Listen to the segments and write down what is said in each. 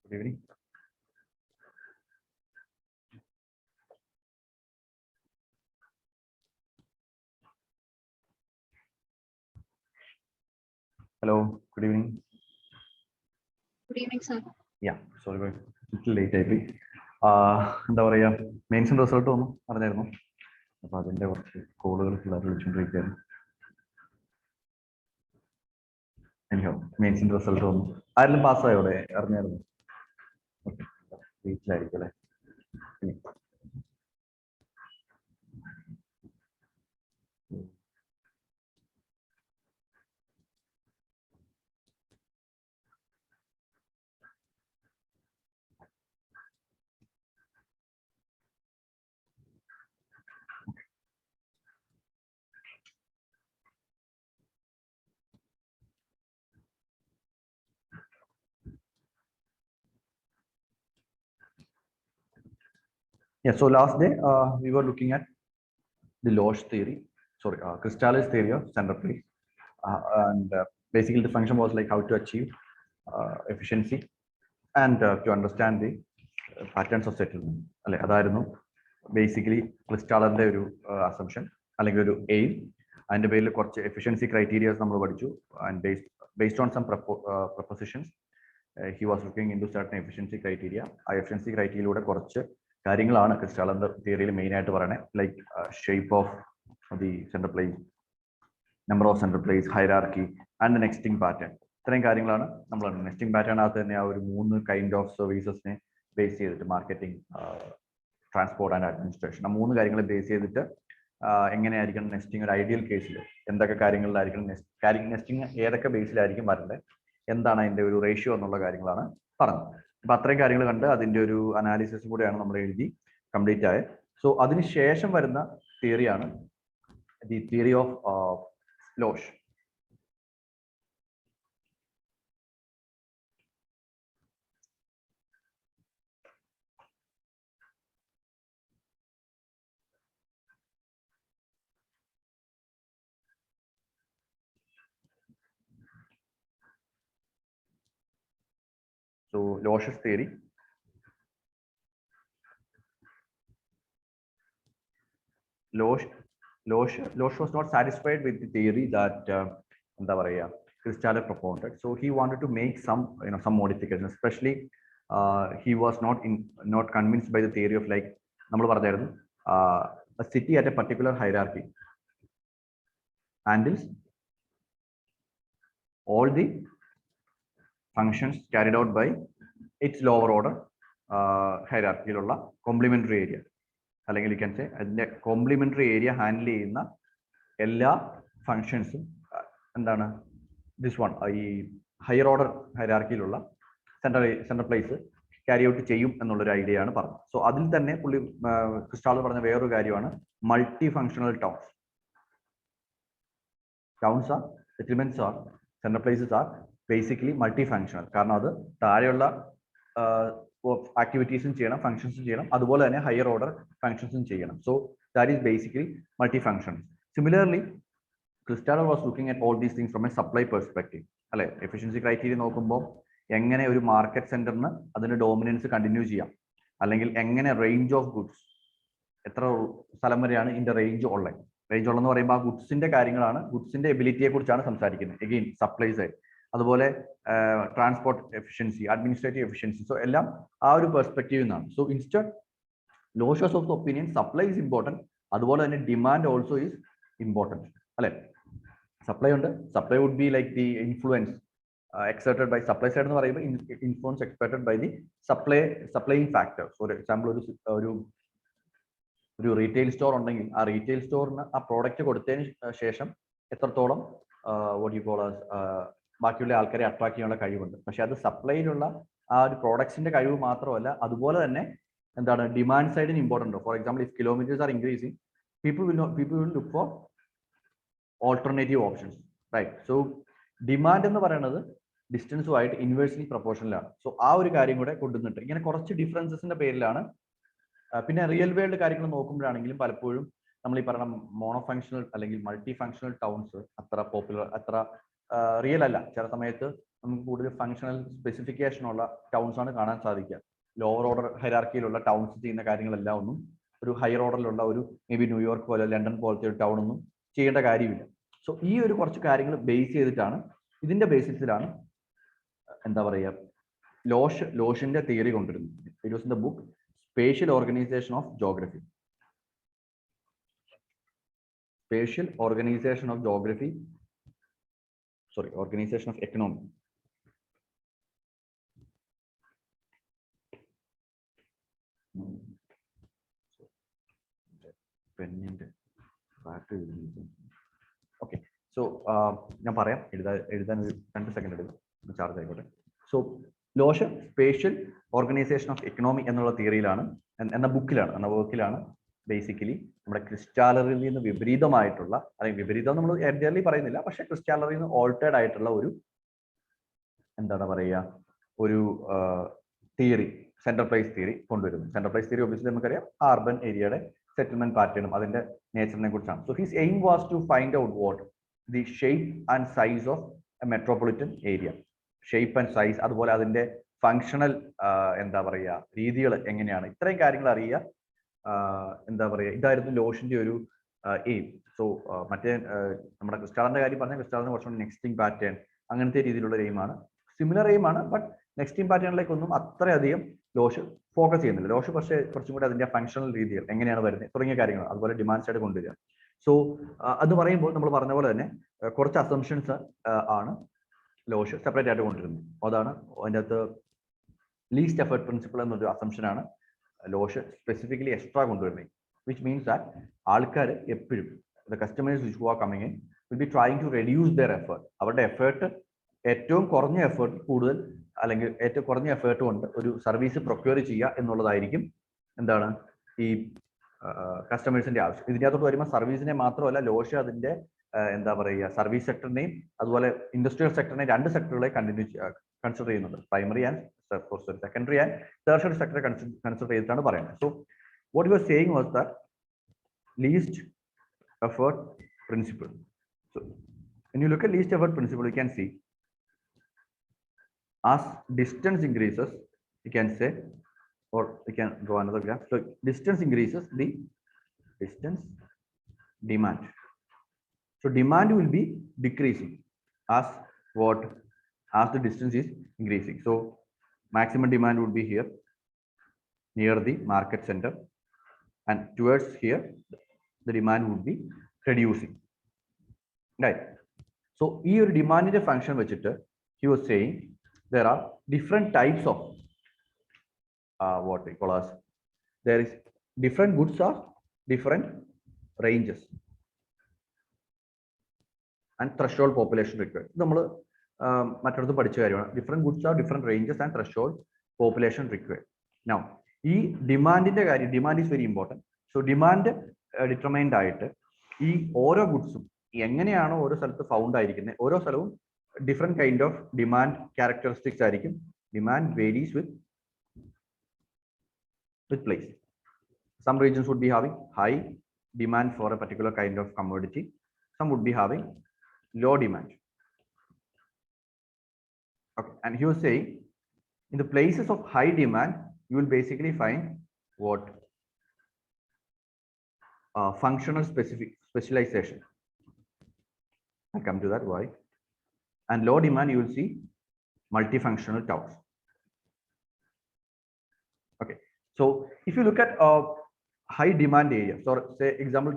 Good evening. Hello, good evening. Good evening, sir. Yeah, sorry, a little late ആയിപ്പോയി. എന്താ പറയുക, മെയിൻസിൻ്റെ result വന്നു അറിഞ്ഞായിരുന്നു. അപ്പോൾ അതിൻ്റെ കുറച്ച് കോളുകൾ പിള്ളേർ വിളിച്ചുകൊണ്ടിരിക്കുകയായിരുന്നു. എനിക്കോ മെയിൻസിൻ്റെ റിസൾട്ട് വന്നു. ആരെങ്കിലും പാസ്സായോ അവിടെ അറിഞ്ഞായിരുന്നു? ഓക്കെ, വീട്ടിലായിരിക്കും അല്ലേ? Yeah, so last day we were looking at the Losch theory, Cristallis theory of center plate. And basically the function was like how to achieve efficiency and to understand the patterns of settlement. അതായിരുന്നു basically ക്രിസ്റ്റാളറിന്റെ ഒരു assumption അല്ലെങ്കിൽ ഒരു aim. അതിന്റെ പേരിൽ കുറച്ച് efficiency criterias നമ്മൾ പഠിച്ചു. And based on some propositions he was looking into certain efficiency criteria. ആ എഫിഷ്യൻസി ക്രൈറ്റീരിയയിലൂടെ കുറച്ച് കാര്യങ്ങളാണ് ക്രിസ്റ്റാളറിന്റെ തിയറിയിൽ മെയിൻ ആയിട്ട് പറയുന്നത്. Like shape of the centre place, number of centre place, hierarchy and nesting pattern. ഇത്രയും കാര്യങ്ങളാണ് നമ്മൾ നെസ്റ്റിംഗ് പാറ്റേണിനകത്ത് തന്നെ ആ ഒരു 3 കൈൻഡ് ഓഫ് സർവീസസിനെ ബേസ് ചെയ്തിട്ട് മാർക്കറ്റിംഗ്, ട്രാൻസ്പോർട്ട് ആൻഡ് അഡ്മിനിസ്ട്രേഷൻ, ആ 3 കാര്യങ്ങളെ ബേസ് ചെയ്തിട്ട് എങ്ങനെയായിരിക്കണം നെസ്റ്റിംഗ് ഒരു ഐഡിയൽ കേസിൽ, എന്തൊക്കെ കാര്യങ്ങളിലായിരിക്കണം നെസ്റ്റിംഗ് ഏതൊക്കെ ബേസിലായിരിക്കും വരേണ്ടത്, എന്താണ് അതിൻ്റെ ഒരു റേഷ്യോ എന്നുള്ള കാര്യങ്ങളാണ് പറഞ്ഞത്. അപ്പൊ അത്രയും കാര്യങ്ങൾ കണ്ട് അതിൻ്റെ ഒരു അനാലിസിസ് കൂടെയാണ് നമ്മൾ എഴുതി കംപ്ലീറ്റ് ആയത്. സോ അതിനുശേഷം വരുന്ന തിയറിയാണ് the theory of Losch. So Losch's theory. Losch was not satisfied with the theory that Cristallis propounded. So he wanted to make some modifications. Especially, he was not convinced by the theory of like a city at a particular hierarchy handles all the functions carried out by its lower order hierarchy complementary area. അല്ലെങ്കിൽ you can say അതിന്റെ complementary area handle ചെയ്യുന്ന എല്ലാ ഫങ്ഷൻസും എന്താണ് this one ഈ higher order ഹൈറാർക്കിയിലുള്ള central place carry out ചെയ്യും എന്നുള്ളൊരു ഐഡിയ ആണ് പറഞ്ഞത്. സോ അതിൽ തന്നെ പുള്ളി ക്രിസ്റ്റാളർ പറഞ്ഞ വേറൊരു കാര്യമാണ് multi functional towns. Towns are settlements are central places are basically multi functional. കാരണം അത് താഴെയുള്ള ആക്ടിവിറ്റീസും ചെയ്യണം, ഫങ്ഷൻസും ചെയ്യണം, അതുപോലെ തന്നെ ഹയർ ഓർഡർ ഫങ്ഷൻസും ചെയ്യണം. So that is basically multi function. Similarly Christaller was looking at all these things from a supply perspective. അല്ലെ, എഫിഷ്യൻസി ക്രൈറ്റീരിയ നോക്കുമ്പോൾ എങ്ങനെ ഒരു മാർക്കറ്റ് സെന്ററിന് അതിന്റെ ഡോമിനൻസ് കണ്ടിന്യൂ ചെയ്യാം, അല്ലെങ്കിൽ എങ്ങനെ റേഞ്ച് ഓഫ് ഗുഡ്സ്, എത്ര സ്ഥലം വരെയാണ് ഇതിന്റെ റേഞ്ച് ഉള്ളത്. റേഞ്ച് ഉള്ളതെന്ന് പറയുമ്പോൾ ആ ഗുഡ്സിന്റെ കാര്യങ്ങളാണ്, ഗുഡ്സിന്റെ എബിലിറ്റിയെ കുറിച്ചാണ് സംസാരിക്കുന്നത്. എഗെയിൻ സപ്ലൈ സൈഡ്, അതുപോലെ transport efficiency, administrative efficiency. So എല്ലാം ആ ഒരു പെർസ്പെക്റ്റീവ് നിന്നാണ്. So instead Losch was of the opinion supply is important, അതുപോലെ തന്നെ ഡിമാൻഡ് ഓൾസോ ഈസ് ഇമ്പോർട്ടൻറ്റ്. അല്ലെ, സപ്ലൈ ഉണ്ട്, supply would be like the influence exerted by supply side എന്ന് പറയുമ്പോൾ influence exerted by the supplying factor. For example ഒരു retail store ഉണ്ടെങ്കിൽ ആ retail സ്റ്റോറിന് ആ പ്രോഡക്റ്റ് കൊടുത്തതിന് ശേഷം എത്രത്തോളം ബാക്കിയുള്ള ആൾക്കാരെ അട്രാക്ട് ചെയ്യാനുള്ള കഴിവുണ്ട്. പക്ഷെ അത് സപ്ലൈയിലുള്ള ആ ഒരു പ്രോഡക്ട്സിന്റെ കഴിവ് മാത്രമല്ല, അതുപോലെ തന്നെ എന്താണ് ഡിമാൻഡ് സൈഡിന് important. For example if kilometres are increasing, people will look for alternative options, right? So demand എന്ന് പറയുന്നത് ഡിസ്റ്റൻസുമായിട്ട് ഇൻവേഴ്സ്ലി പ്രൊപ്പോർഷനിലാണ്. സോ ആ ഒരു കാര്യം കൂടെ കൊണ്ടുവന്നിട്ട് ഇങ്ങനെ കുറച്ച് ഡിഫറൻസസിന്റെ പേരിലാണ്. പിന്നെ റിയൽ വേൾഡ് കാര്യങ്ങൾ നോക്കുമ്പോഴാണെങ്കിലും പലപ്പോഴും നമ്മൾ ഈ പറഞ്ഞ മോണോ ഫങ്ഷണൽ അല്ലെങ്കിൽ മൾട്ടി ഫങ്ഷണൽ ടൗൺസ് അത്ര പോപ്പുലർ, അത്ര റിയൽ അല്ല. ചില സമയത്ത് നമുക്ക് കൂടുതൽ ഫങ്ഷണൽ സ്പെസിഫിക്കേഷൻ ഉള്ള ടൗൺസ് ആണ് കാണാൻ സാധിക്കുക. ലോവർ ഓർഡർ ഹൈറാർക്കിയിലുള്ള ടൗൺസ് ചെയ്യുന്ന കാര്യങ്ങളെല്ലാം ഒന്നും ഒരു ഹയർ ഓർഡറിലുള്ള ഒരു മേ ബി ന്യൂയോർക്ക് പോലെ ലണ്ടൻ പോലത്തെ ഒരു ടൗൺ ഒന്നും ചെയ്യേണ്ട കാര്യമില്ല. സോ ഈ ഒരു കുറച്ച് കാര്യങ്ങൾ ബേസ് ചെയ്തിട്ടാണ്, ഇതിന്റെ ബേസിസിലാണ് എന്താ പറയുക ലോഷിന്റെ തിയറി കൊണ്ടുവരുന്നത്. It was in the book spatial organisation of geography. Spatial organization of geography, sorry, organization of economy. Okay, so ഞാൻ പറയാം, എഴുതാൻ 2 സെക്കൻഡ് എടുക്കും, ചാർജ് ആയിക്കോട്ടെ. So Losch spatial organisation of economy എന്നുള്ള തിയറിയിലാണ്, എന്ന ബുക്കിലാണ്, എന്ന വർക്കിലാണ് ബേസിക്കലി നമ്മുടെ ക്രിസ്റ്റാലറിൽ നിന്ന് വിപരീതമായിട്ടുള്ള, അല്ലെങ്കിൽ വിപരീതം നമ്മൾ എൻറ്റയർലി പറയുന്നില്ല, പക്ഷെ ക്രിസ്റ്റാലറിൽ നിന്ന് ഓൾട്ടേഡ് ആയിട്ടുള്ള ഒരു എന്താണ് പറയുക ഒരു തിയറി, സെൻട്രൽ പ്ലേസ് തിയറി കൊണ്ടുവരുന്നു. സെൻട്രൽ പ്ലേസ് തിയറി ഒബ്വിയസ്ലി നമുക്കറിയാം അർബൻ ഏരിയയുടെ സെറ്റിൽമെന്റ് പാറ്റേണും അതിന്റെ നേച്ചറിനെ കുറിച്ചാണ്. So his aim was to find out what the shape and size of a metropolitan area. Shape and size, അതുപോലെ അതിന്റെ ഫങ്ഷണൽ എന്താ പറയുക രീതികൾ എങ്ങനെയാണ്, ഇത്രയും കാര്യങ്ങൾ അറിയുക. എന്താ പറയുക, ഇതായിരുന്നു ലോഷിന്റെ ഒരു എയിം. സോ മറ്റേ നമ്മുടെ ക്രിസ്റ്റാളിന്റെ കാര്യം പറഞ്ഞാൽ ക്രിസ്റ്റാളിന് കുറച്ചുകൂടി നെക്സ്റ്റിംഗ് പാറ്റേൺ അങ്ങനത്തെ രീതിയിലുള്ള എയിമാണ്, സിമിലർ എയിമാണ്. ബട്ട് നെക്സ്റ്റിംഗ് പാറ്റേണിലേക്കൊന്നും അത്രയധികം ലോഷ് ഫോക്കസ് ചെയ്യുന്നില്ല. ലോഷ് പക്ഷേ കുറച്ചും കൂടി അതിന്റെ ഫങ്ഷണൽ രീതികൾ എങ്ങനെയാണ് വരുന്നത് തുടങ്ങിയ കാര്യങ്ങൾ, അതുപോലെ ഡിമാൻഡ് സൈഡ് കൊണ്ടുവരിക. സോ അത് പറയുമ്പോൾ നമ്മൾ പറഞ്ഞ പോലെ തന്നെ കുറച്ച് അസംഷൻസ് ആണ് ലോഷ് സെപ്പറേറ്റ് ആയിട്ട് കൊണ്ടുവരുന്നത്. അതാണ് അതിൻ്റെ അകത്ത് ലീസ്റ്റ് എഫേർട്ട് പ്രിൻസിപ്പിൾ എന്നൊരു അസംഷനാണ് ലോഷ് സ്പെസിഫിക്കലി എക്സ്ട്രാ കൊണ്ടുവരുന്നത്. വിച്ച് മീൻസ് ദാറ്റ് ആൾക്കാർ എപ്പോഴും the customers which who are coming in will be trying to reduce their effort. അവരുടെ എഫേർട്ട് ഏറ്റവും കുറഞ്ഞ എഫേർട്ട് കൂടുതൽ, അല്ലെങ്കിൽ ഏറ്റവും കുറഞ്ഞ എഫേർട്ട് കൊണ്ട് ഒരു സർവീസ് പ്രൊക്യൂർ ചെയ്യുക എന്നുള്ളതായിരിക്കും എന്താണ് ഈ കസ്റ്റമേഴ്സിന്റെ ആവശ്യം. ഇതിൻ്റെ അകത്തോട്ട് വരുമ്പോൾ സർവീസിനെ മാത്രമല്ല ലോഷ് അതിന്റെ എന്താ പറയുക സർവീസ് സെക്ടറിനെയും അതുപോലെ ഇൻഡസ്ട്രിയൽ സെക്ടറിനെയും, 2 സെക്ടറുകളെ കൺസിഡർ ചെയ്യുന്നുണ്ട്. Primary and secondary and tertiary sector consider ചെയ്തിട്ടാണ് പറയുന്നത്. So what you are saying was that least effort principle. So when you look at least effort principle, you can see as distance increases, you can say, or you can draw another graph. So distance increases, the distance demand. So demand will be decreasing as what, as the distance is increasing. So maximum demand would be here near the market center, and towards here the demand would be reducing, right? So here demand is a function which he was saying there are different types of what we call as, there is different goods of different ranges and threshold population required. നമ്മൾ മറ്റൊരു പഠിച്ച കാര്യമാണ്. Different goods are different ranges and threshold population required. Now ഈ ഡിമാൻഡിന്റെ കാര്യം, demand is very important. So demand determined ആയിട്ട് ഈ ഓരോ ഗുഡ്സും എങ്ങനെയാണോ ഓരോ സ്ഥലത്ത് ഫൗണ്ട് ആയിരിക്കുന്നത്, ഓരോ സ്ഥലവും different kind of demand characteristics ആയിരിക്കും. Demand varies with place. Some regions would be having high demand for a particular kind of commodity, some would be having low demand. Okay, and he was saying in the places of high demand you will basically find what functional specialization. I come to that why. And low demand you will see multifunctional towns. Okay, so if you look at high demand areas, or say example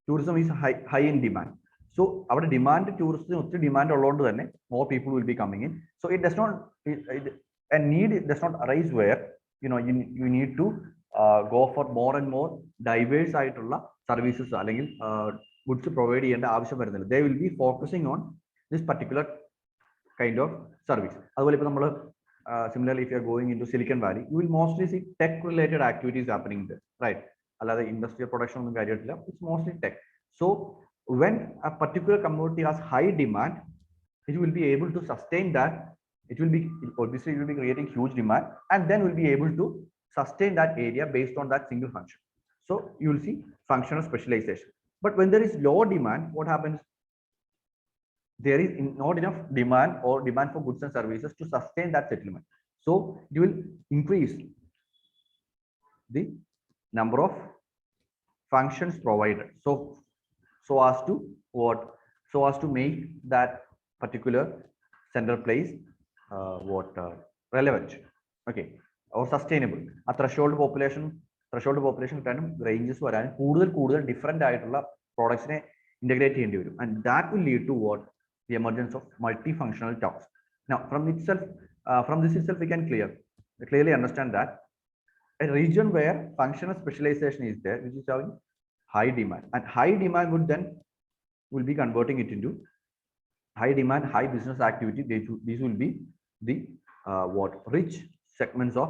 tourism is high in demand. So our demand tourism demand allowed then more people will be coming in. So it does not a need does not arise where you need to go for more and more diverse ആയിട്ടുള്ള services അല്ലെങ്കിൽ goods provide ചെയ്യേണ്ട ആവശ്യം വരുന്നില്ല. They will be focusing on this particular kind of service. അതുപോലെ ഇപ്പോൾ നമ്മൾ similarly if you are going into Silicon Valley, you will mostly see tech related activities happening there, right? Alada industrial production onum kariyilla, it's mostly tech. So when a particular commodity has high demand, it will be able to sustain that. It will be obviously it will be creating huge demand, and then will be able to sustain that area based on that single function. So you will see functional specialization. But when there is low demand, what happens? there is not enough demand or demand for goods and services to sustain that settlement. So it will increase the number of functions provided. So as to what? So as to make that particular central place relevant, okay, or sustainable. A threshold population കിട്ടാനും ranges വരാനും കൂടുതൽ different ആയിട്ടുള്ള products നെ integrate ചെയ്യേണ്ടി വരും, and that will lead to what? The emergence of multifunctional towns. Now from this itself we can clearly understand that a region where functional specialization is there, which is having high demand, and high demand will be converting it into high demand, high business activity. These will be the rich segments of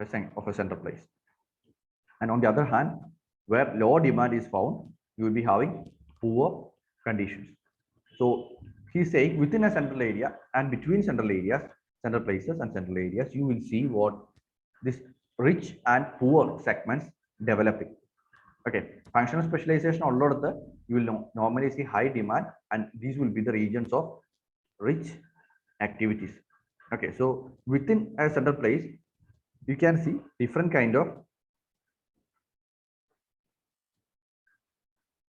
a central place. And on the other hand, where low demand is found, you will be having poor conditions. So he's saying within a central area and between central areas, central places and central areas, you will see what this rich and poor segments developing. Okay, functional specialization all over the, you will normally see high demand, and these will be the regions of rich activities. Okay, so within a central place, you can see different kind of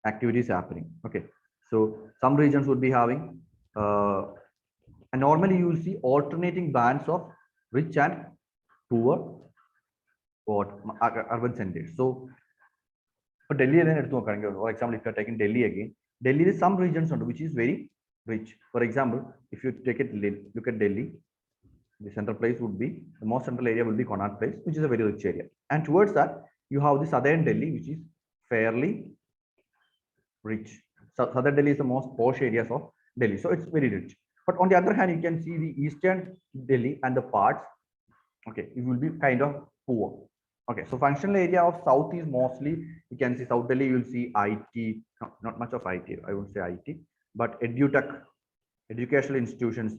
activities happening. Okay, so some regions would be having and normally you will see alternating bands of rich and poor urban centers. So for Delhi, for example, if you're taking Delhi again, Delhi is some regions which is very rich. For example, if you look at Delhi, the central place would be, the most central area will be Connaught Place, which is a very rich area. And towards that, you have the southern Delhi, which is fairly rich. So southern Delhi is the most posh areas of Delhi, so it's very rich. But on the other hand, you can see the eastern Delhi and the parts, okay, it will be kind of poor. Okay, so functional area of south is mostly, you can see South Delhi, you will see IT, not much of IT, I won't say IT, but edutech, educational institutions,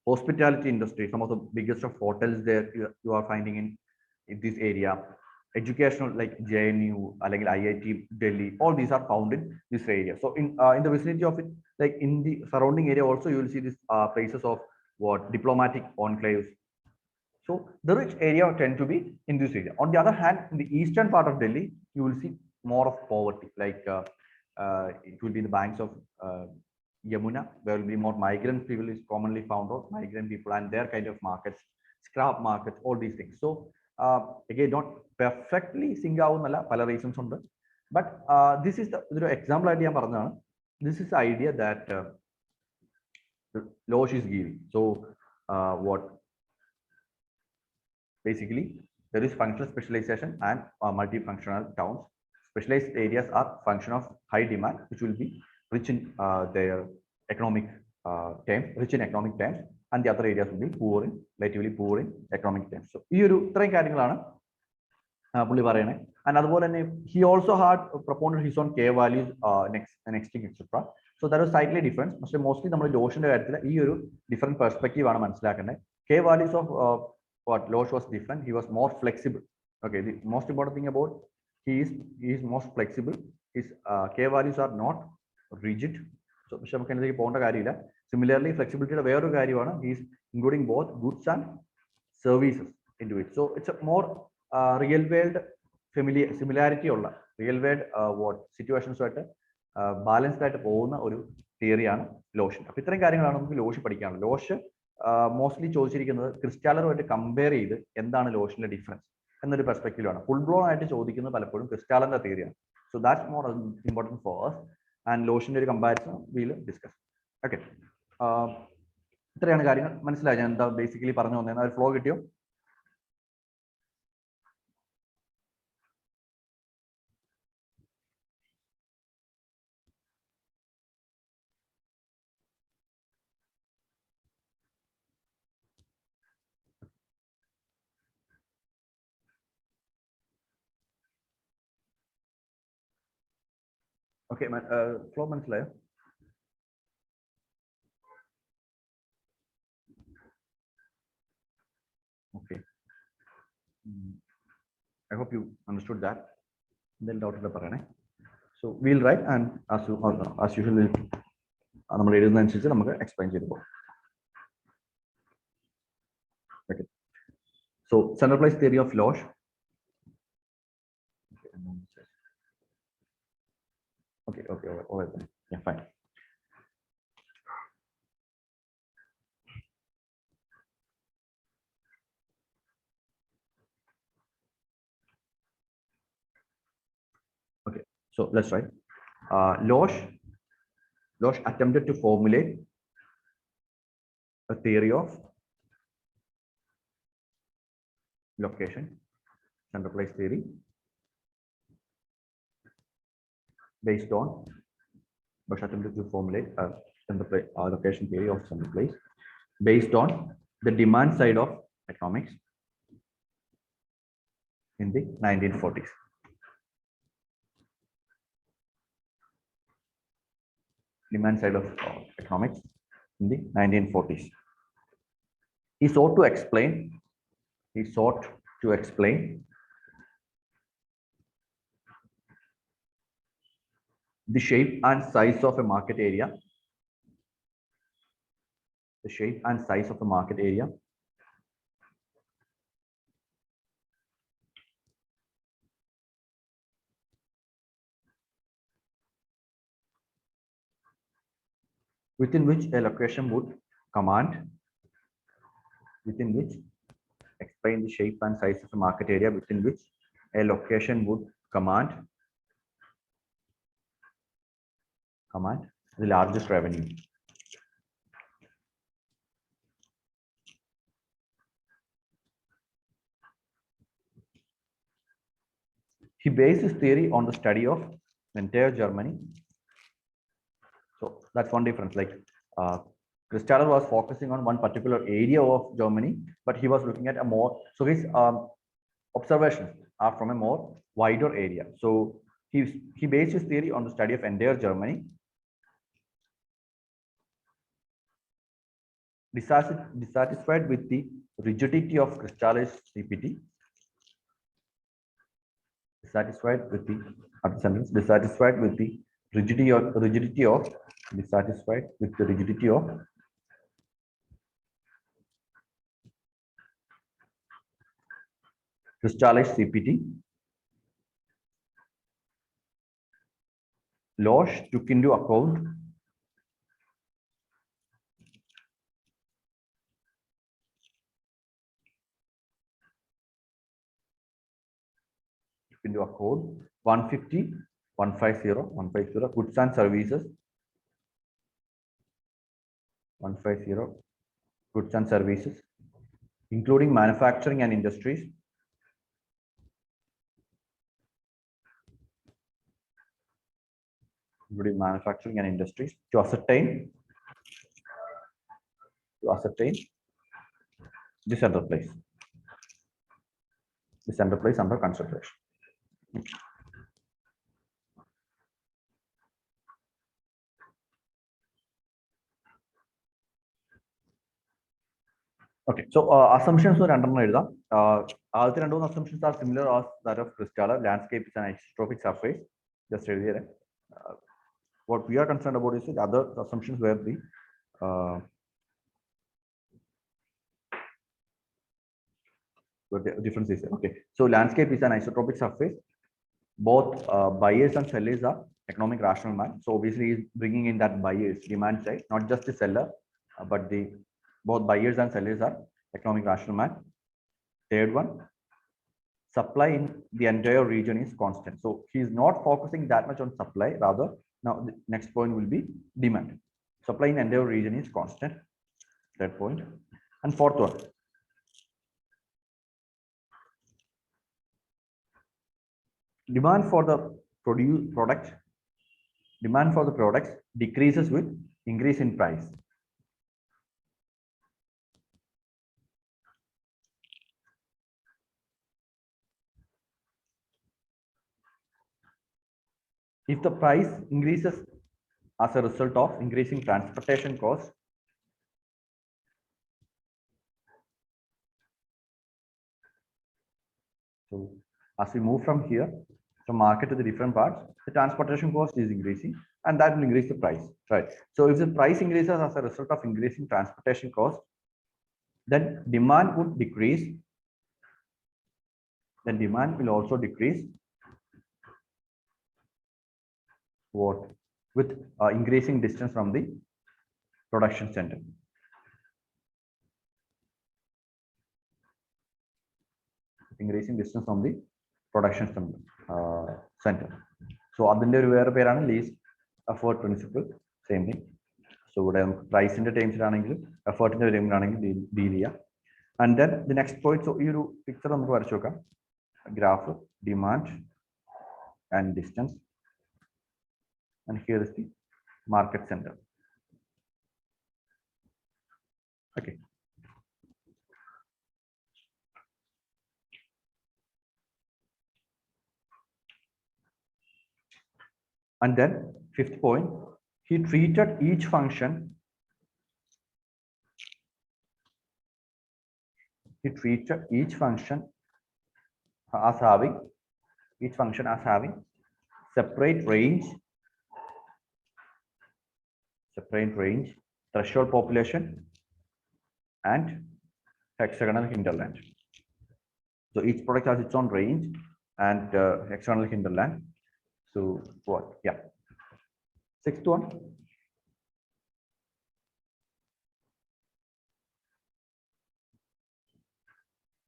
hospitality industry, some of the biggest of hotels there you are finding in this area. Educational like JNU, IIT Delhi, all these are found in this area. So in the vicinity of it, like in the surrounding area also, you will see these places of diplomatic enclaves. So the rich area tend to be in this area. On the other hand, in the eastern part of Delhi, you will see more of poverty. Like it will be the banks of Yamuna, where will be more migrant people is commonly found, or migrant people and their kind of markets, scrap markets, all these things. So again, not perfectly sync out pala reasons on the, but this is the example idea. This is the idea that Loesch is giving. So what basically there is functional specialization and multifunctional towns. Specialized areas are function of high demand, which will be rich in their economic terms, rich in economic terms, and the other areas will be poor in, relatively poor in economic terms. So ഇത്രയും കാര്യങ്ങളാണ് പുള്ളി പറയുന്നത്. And അതുപോലെ തന്നെ he also had propounded his own K values, nexting, etc. So that was slightly different. പക്ഷേ mostly നമ്മൾ ലോഷിന്റെ കാര്യത്തിൽ ഈ ഒരു ഡിഫറെന്റ് പെർസ്പെക്റ്റീവ് ആണ് മനസ്സിലാക്കേണ്ടത്. K values of what Loesch was different. He was more flexible. Okay, the most important thing about he is most flexible. His K values are not rigid. So പക്ഷെ നമുക്ക് അതിലേക്ക് പോകേണ്ട കാര്യമില്ല. Similarly, flexibility വേറൊരു കാര്യമാണ്, he is including both goods and services into it. So it's a more real world similarity ഉള്ള real world situations ആയിട്ട് balanced ആയിട്ട് പോകുന്ന ഒരു തിയറിയാണ് ലോഷൻ. അപ്പൊ ഇത്രയും കാര്യങ്ങളാണ് നമുക്ക് ലോഷ് പഠിക്കാനുള്ളത്. ലോഷ് മോസ്റ്റ്ലി ചോദിച്ചിരിക്കുന്നത് ക്രിസ്റ്റാലറുമായിട്ട് കമ്പയർ ചെയ്ത് എന്താണ് ലോഷന്റെ ഡിഫറൻസ് എന്നൊരു പെർസ്പെക്റ്റീവാണ്. ഫുൾ ബ്ലോൺ ആയിട്ട് ചോദിക്കുന്നത് പലപ്പോഴും ക്രിസ്റ്റാലറിന്റെ തിയറിയാണ്. So that's more important for us, and ലോഷന്റെ ഒരു കമ്പാരിസൺ വിൽ ഡിസ്കസ്. ഓക്കെ, ഇത്രയാണ് കാര്യങ്ങൾ. മനസ്സിലായി ഞാൻ എന്താ ബേസിക്കലി പറഞ്ഞു വന്നതെന്ന്? ഒരു ഫ്ലോ കിട്ടിയോ? ഓക്കെ, ഫ്ലോ മനസ്സിലായോ? Okay, I hope you understood that. Then doubt പറയണേ. So we'll write and as usual നമ്മൾ എഴുതുന്നതനുസരിച്ച് നമുക്ക് explain ചെയ്തു പോകും. Okay. So central place theory of Losch. Okay. All right. Yeah, fine. Okay, so let's write. Losch attempted to formulate a theory of location, central place theory, based on Losch attempted to formulate a location theory of central place based on the demand side of economics in the 1940s. Demand side of economics in the 1940s. He sought to explain the shape and size of a market area, within which a location would command, explain the shape and size of a market area within which a location would command the largest revenue. He based his theory on the study of entire Germany. So that's one difference. Like Christaller was focusing on one particular area of Germany, but he was looking at a more. So his observations are from a more wider area. So he based his theory on the study of entire Germany. Dissatisfied with the rigidity of Christaller's CPT. Dissatisfied with the rigidity of Christaller's CPT. Losch took into account into a code 150 goods and services, 150 goods and services, including manufacturing and industries, to ascertain the central place under consideration. Okay, so assumptions are all the assumptions are similar as that of Christaller. Landscape is an isotropic surface. Just read here. What we are concerned about is the other assumptions where the difference is. Okay, so landscape is an isotropic surface. Both buyers and sellers are economic rational man. So obviously he's bringing in that buyers demand side, not just the seller, but both buyers and sellers are economic rational man. Third one, supply in the entire region is constant. So he's not focusing that much on supply, rather now the next point will be demand. Supply in entire region is constant. Third point. And fourth one, demand for the products decreases with increase in price. If the price increases as a result of increasing transportation costs, so as we move from here, from market to the different parts, the transportation cost is increasing, and that will increase the price, right? So if the price increases as a result of increasing transportation cost, then demand would decrease. Then demand will also decrease. What? With increasing distance from the production center. Increasing distance from the production center. So അതിന്റെ ഒരു വേറെ പേരാണ് least effort principle. Same thing. So ഇവിടെ പ്രൈസിന്റെ ടേംസിലാണെങ്കിലും എഫേർട്ടിന്റെ ടേമിലാണെങ്കിലും deal ചെയ്യാം. And then the next point, so ഈ ഒരു picture നമുക്ക് വരച്ചു നോക്കാം. Graph, demand and distance, and here is the market center. Okay. And then fifth point, he treated each function. He treated each function as having separate range, threshold population, and hexagonal hinterland. So each product has its own range and hexagonal hinterland. So what? Yeah. Sixth one.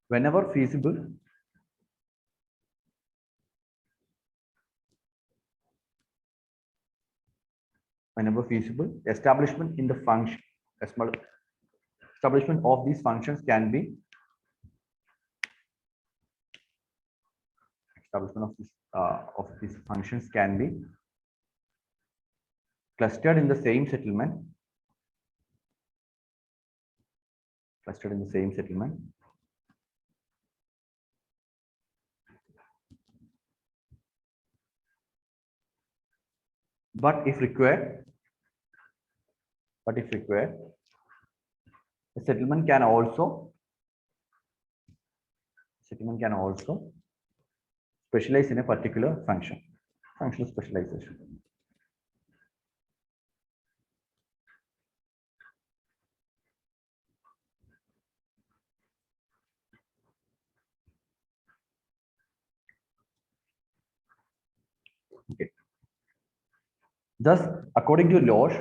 Whenever feasible, establishment in the function, establishment of these functions can be clustered in the same settlement. But if required, the settlement can also specialize in a particular function. Functional specialization. Okay. Thus, according to Losch,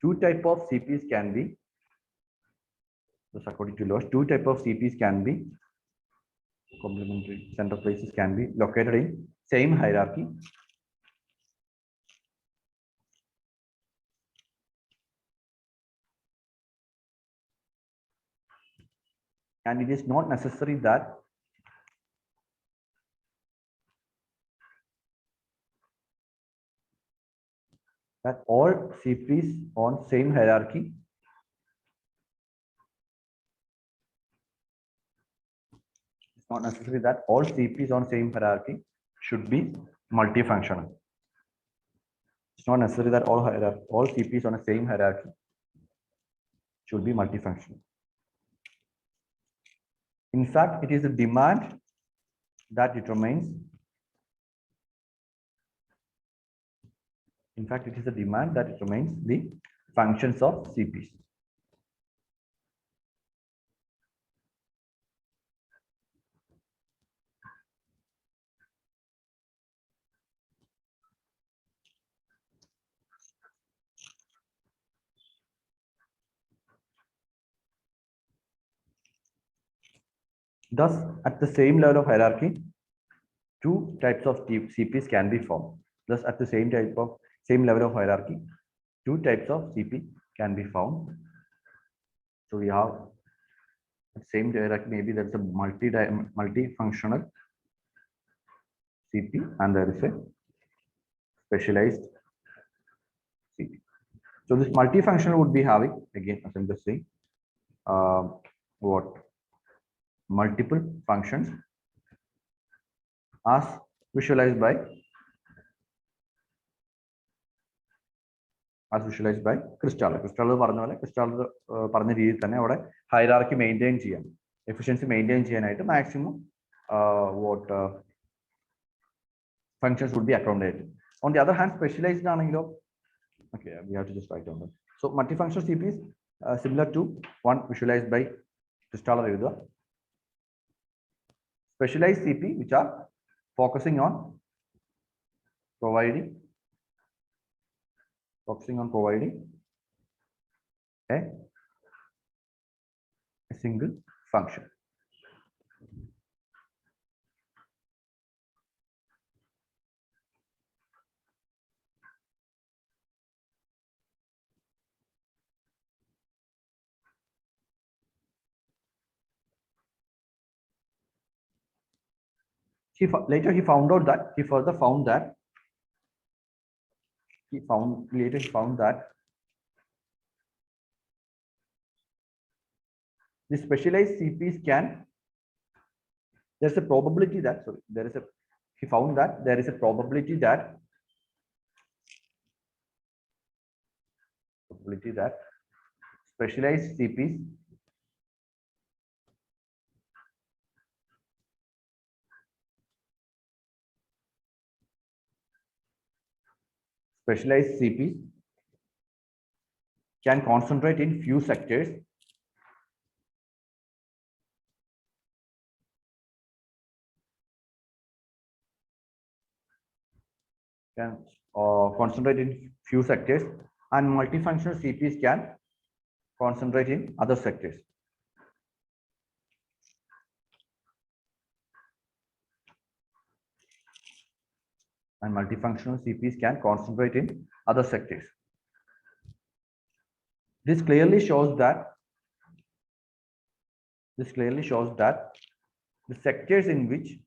two types of CPs can be. Complementary center places can be located in same hierarchy. And it is not necessary that all CPs on same hierarchy should be multifunctional. It's not necessary that all CPs on the same hierarchy should be multifunctional. In fact, it is the demand that determines the functions of CPs. Thus, at the same level of hierarchy, two types of CPs can be formed. Thus, at the same level of hierarchy, two types of CP can be found. So we have the same hierarchy. Maybe there's a multifunctional CP, and there is a specialized CP. So this multifunctional would be having, again, as I'm just saying, multiple functions as visualized by as visualized by Cristal. Cristal പറഞ്ഞ പോലെ Cristal പറഞ്ഞ രീതിയിൽ തന്നെ അവിടെ hierarchy maintain ചെയ്യാൻ, efficiency maintain ചെയ്യാനായിട്ട് maximum functions would be accommodated. On the other hand, specialized ആണെങ്കിലോ, okay, we have to just write on that. So multifunctional CP is similar to one visualized by Cristal. Specialized CP which are focusing on providing a single function. Later he found out that he found that the specialized CPs can, there's a probability that, he found that there is a probability that specialized CPs can concentrate in few sectors and multifunctional CPs can concentrate in other sectors. And multifunctional CPs can concentrate in other sectors. This clearly shows that the sectors in which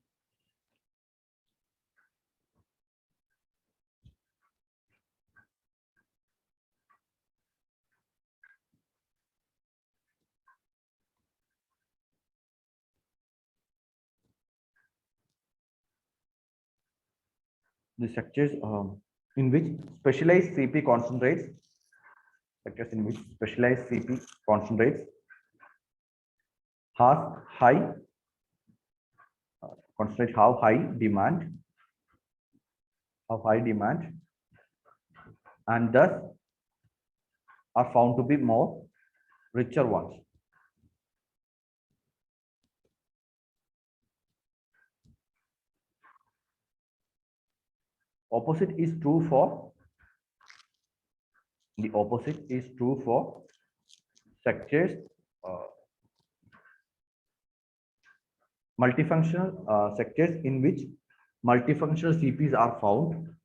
specialized CP concentrates have high demand and thus are found to be more richer ones. The opposite is true for sectors, multifunctional sectors in which multifunctional CPs are found.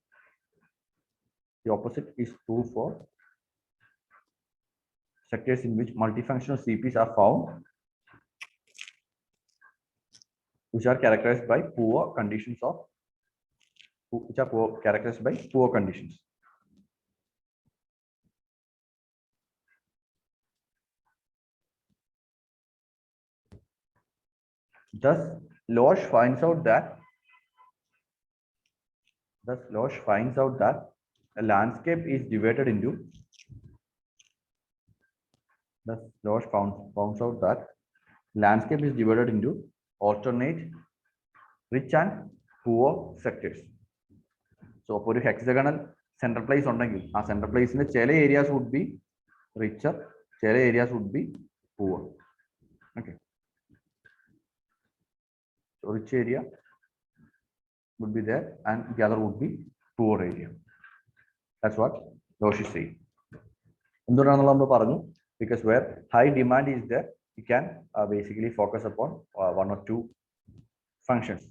The opposite is true for sectors in which multifunctional CPs are found, which are characterized by poor conditions. Thus, Losch finds out that a landscape is divided into. Thus, Losch finds out that landscape is divided into alternate rich and poor sectors. So, for a hexagonal center place on a center place in the chele areas would be richer, chele areas would be poor. Okay. So, rich area would be there and the other would be poor area. That's what Losch is saying. Because where high demand is there, you can basically focus upon one or two functions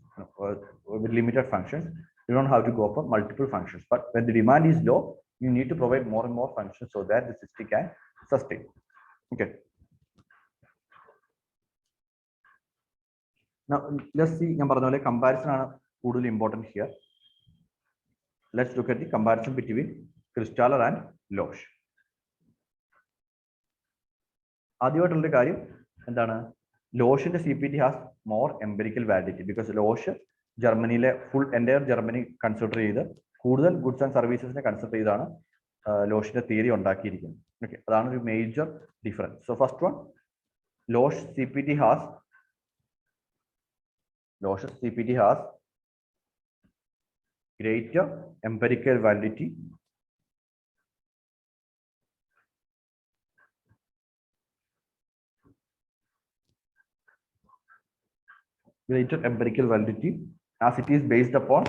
with limited functions. You don't have to go for multiple functions. But when the demand is low, you need to provide more and more functions so that the system can sustain. Okay. Now let's see. Comparison is important here. Let's look at the comparison between Christaller and Losch. ആദ്യമായിട്ടുള്ള കാര്യം എന്താണ്? ലോഷിന്റെ CPT has more empirical validity because ലോഷ് ജർമ്മനിയിലെ entire Germany consider ചെയ്ത് കൂടുതൽ goods and സർവീസസിനെ consider ചെയ്താണ് ലോഷിന്റെ theory ഉണ്ടാക്കിയിരിക്കുന്നത്. Okay, അതാണ് ഒരു major difference. So first one, Losch CPT has greater empirical validity as it is based upon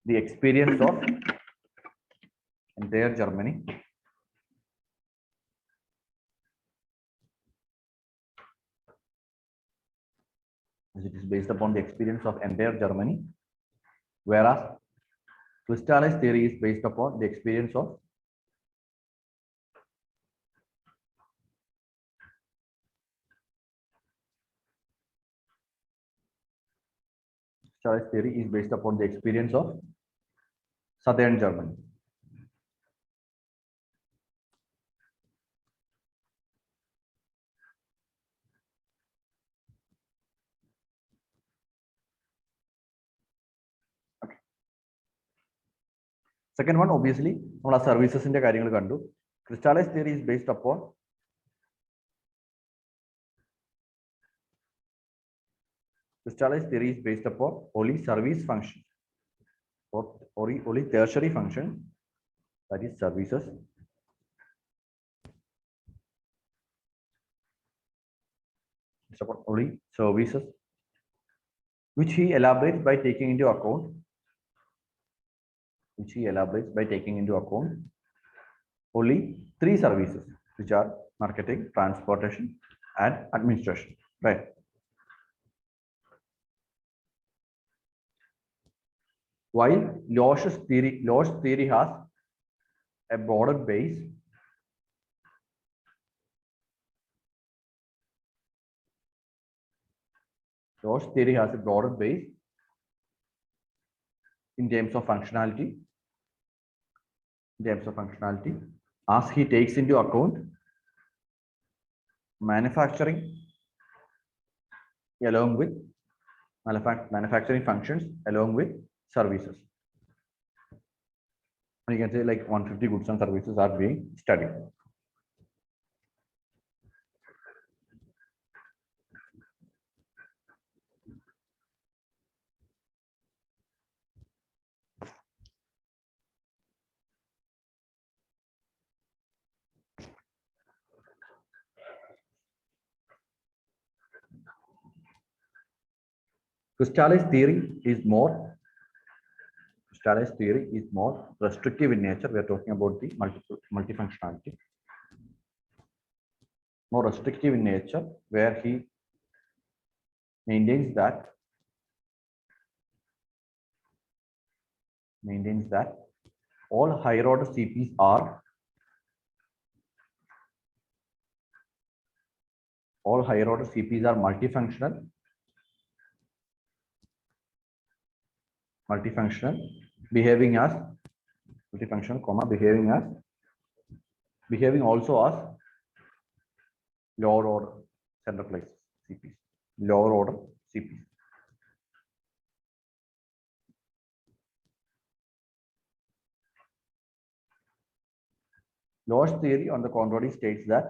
the experience of entire Germany whereas crystallized theory is based upon the experience of southern Germany. Second one, obviously, our services in the കാര്യങ്ങൾ കണ്ടു. Crystallized theory is based upon only service function or only tertiary function, that is services. It's about only services, which he elaborates by taking into account only three services, which are marketing, transportation, and administration. Right. While Losch's theory has a broader base, in terms of functionality, as he takes into account manufacturing functions along with services. And you can say like 150 goods and services are being studied. Crystallized theory is more restrictive in nature. We are talking about the multifunctionality. More restrictive in nature, where he maintains that all higher order CPs are multifunctional, behaving also as lower order centralized CPs, lower order CPs. Losch theory, on the contrary, states that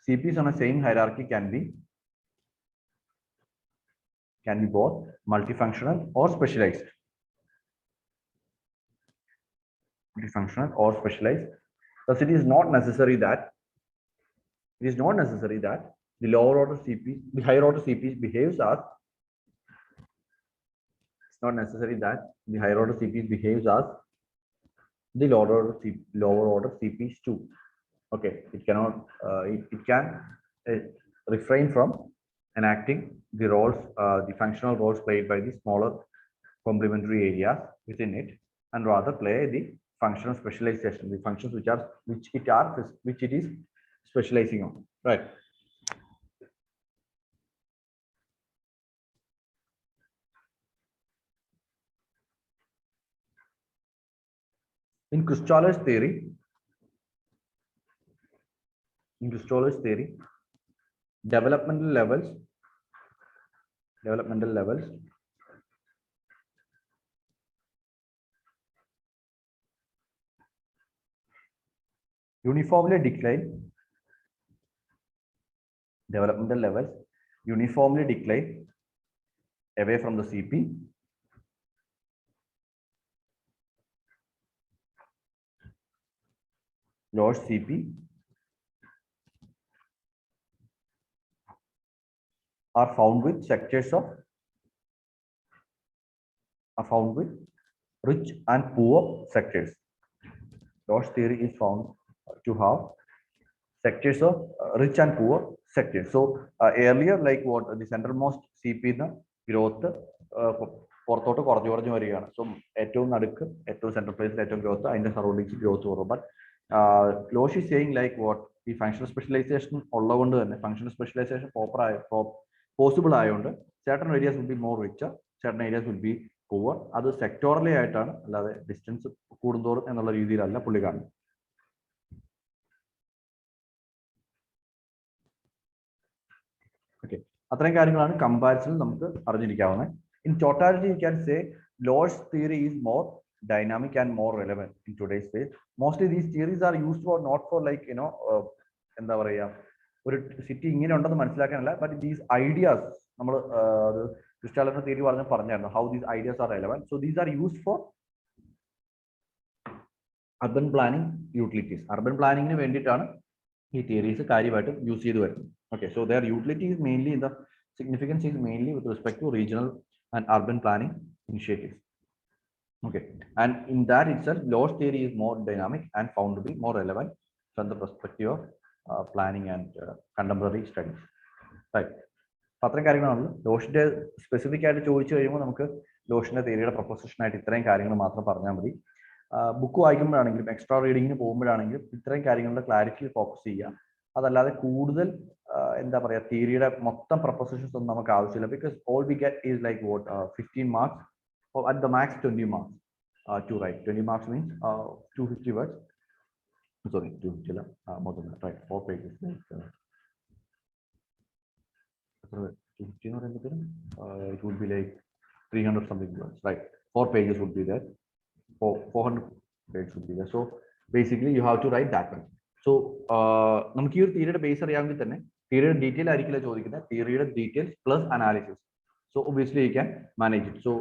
CPs on a same hierarchy can be both multifunctional or specialized. Thus, it is not necessary that the lower order CPs, the higher order CPs behaves as. It's not necessary that the higher order CPs behaves as the lower order CPs too. Okay, it cannot. It can refrain from enacting the roles, the functional roles played by the smaller complementary areas within it, and rather play the functional specialization, the functions which it is specializing on. Right. In Crystallized theory, developmental levels developmental levels uniformly decline. Developmental levels uniformly decline away from the CP. Lost CP are found with sectors of rich and poor sectors. Lost theory is found to have sectors of rich and poor sectors. So earlier, like what the centermost CP growth പുറത്തോട്ട് കുറഞ്ഞു കുറഞ്ഞു വരികയാണ്. So ഏറ്റവും നടുക്ക് ഏറ്റവും central പ്ലേസിൽ ഏറ്റവും growth അതിന്റെ സറൗണ്ടിങ്സ് ഗ്രോത്ത് കുറവ്. But Losch is saying like what ഈ ഫങ്ഷണൽ സ്പെഷ്യലൈസേഷൻ ഉള്ളതുകൊണ്ട് തന്നെ ഫങ്ഷണൽ സ്പെഷ്യലൈസേഷൻ പോസിബിൾ ആയതുകൊണ്ട് certain areas will be more richer, certain areas will be poor. അത് സെക്ടോറലി ആയിട്ടാണ്, അല്ലാതെ ഡിസ്റ്റൻസ് കൂടുന്തോറും എന്നുള്ള രീതിയിലല്ല പുള്ളി കാണുന്നത്. ഓക്കെ, അത്രയും കാര്യങ്ങളാണ് കമ്പാരിസൺ നമുക്ക് അറിഞ്ഞിരിക്കാവുന്നത്. In totality, you can say Losch's theory is more dynamic and more relevant in today's day. Mostly these theories are used for not for like എന്താ പറയാ ഒരു സിറ്റി ഇങ്ങനെ ഉണ്ടെന്ന് മനസ്സിലാക്കാനല്ല, ബട്ട് ദീസ് ഐഡിയാസ് നമ്മൾ ക്രിസ്റ്റാലിന്റെ തിയറി പറഞ്ഞായിരുന്നു how these ideas are relevant. So these are used for urban planning utilities. Urban പ്ലാനിങ്ങിന് വേണ്ടിയിട്ടാണ് ഈ തിയറീസ് കാര്യമായിട്ട് യൂസ് ചെയ്ത് വരുന്നത്. Okay, so their utility is mainly in the significance is mainly with respect to regional and urban planning initiatives. Okay, and in that itself, Losch's theory is more dynamic and found to be more relevant from the perspective of planning and contemporary studies. Right. അത്രയും കാര്യങ്ങളാണല്ലോ. ലോഷിന്റെ specific ആയിട്ട് ചോദിച്ചു കഴിയുമ്പോൾ നമുക്ക് ലോഷിന്റെ തിയറിയുടെ proposition ആയിട്ട് ഇത്രയും കാര്യങ്ങൾ മാത്രം പറഞ്ഞാൽ മതി. ബുക്ക് വായിക്കുമ്പോഴാണെങ്കിലും എക്സ്ട്രാ റീഡിങ്ങിന് പോകുമ്പോഴാണെങ്കിലും ഇത്രയും കാര്യങ്ങളുടെ ക്ലാരിറ്റിയിൽ ഫോക്കസ് ചെയ്യുക. അതല്ലാതെ കൂടുതൽ എന്താ പറയാ തിയറിയുടെ മൊത്തം പ്രൊപ്പോസിഷൻസ് ഒന്നും നമുക്ക് ആവശ്യമില്ല. Because all we get is like what 15 marks or at the max 20 marks to write. 20 marks means 250 words. Sorry, 250 la more than that, right? 4 pages like 250 or anything. It would be like 300 something words, right? 4 pages would be there. 400 pages would be there. So basically you have to write that one. So നമുക്ക് ഈ ഒരു തിയറിയുടെ base അറിയാമെങ്കിൽ തന്നെ തിയറിയുടെ detail ആയിരിക്കില്ല ചോദിക്കുന്നത്, തിയറിയുടെ details plus analysis. So obviously you can manage it. So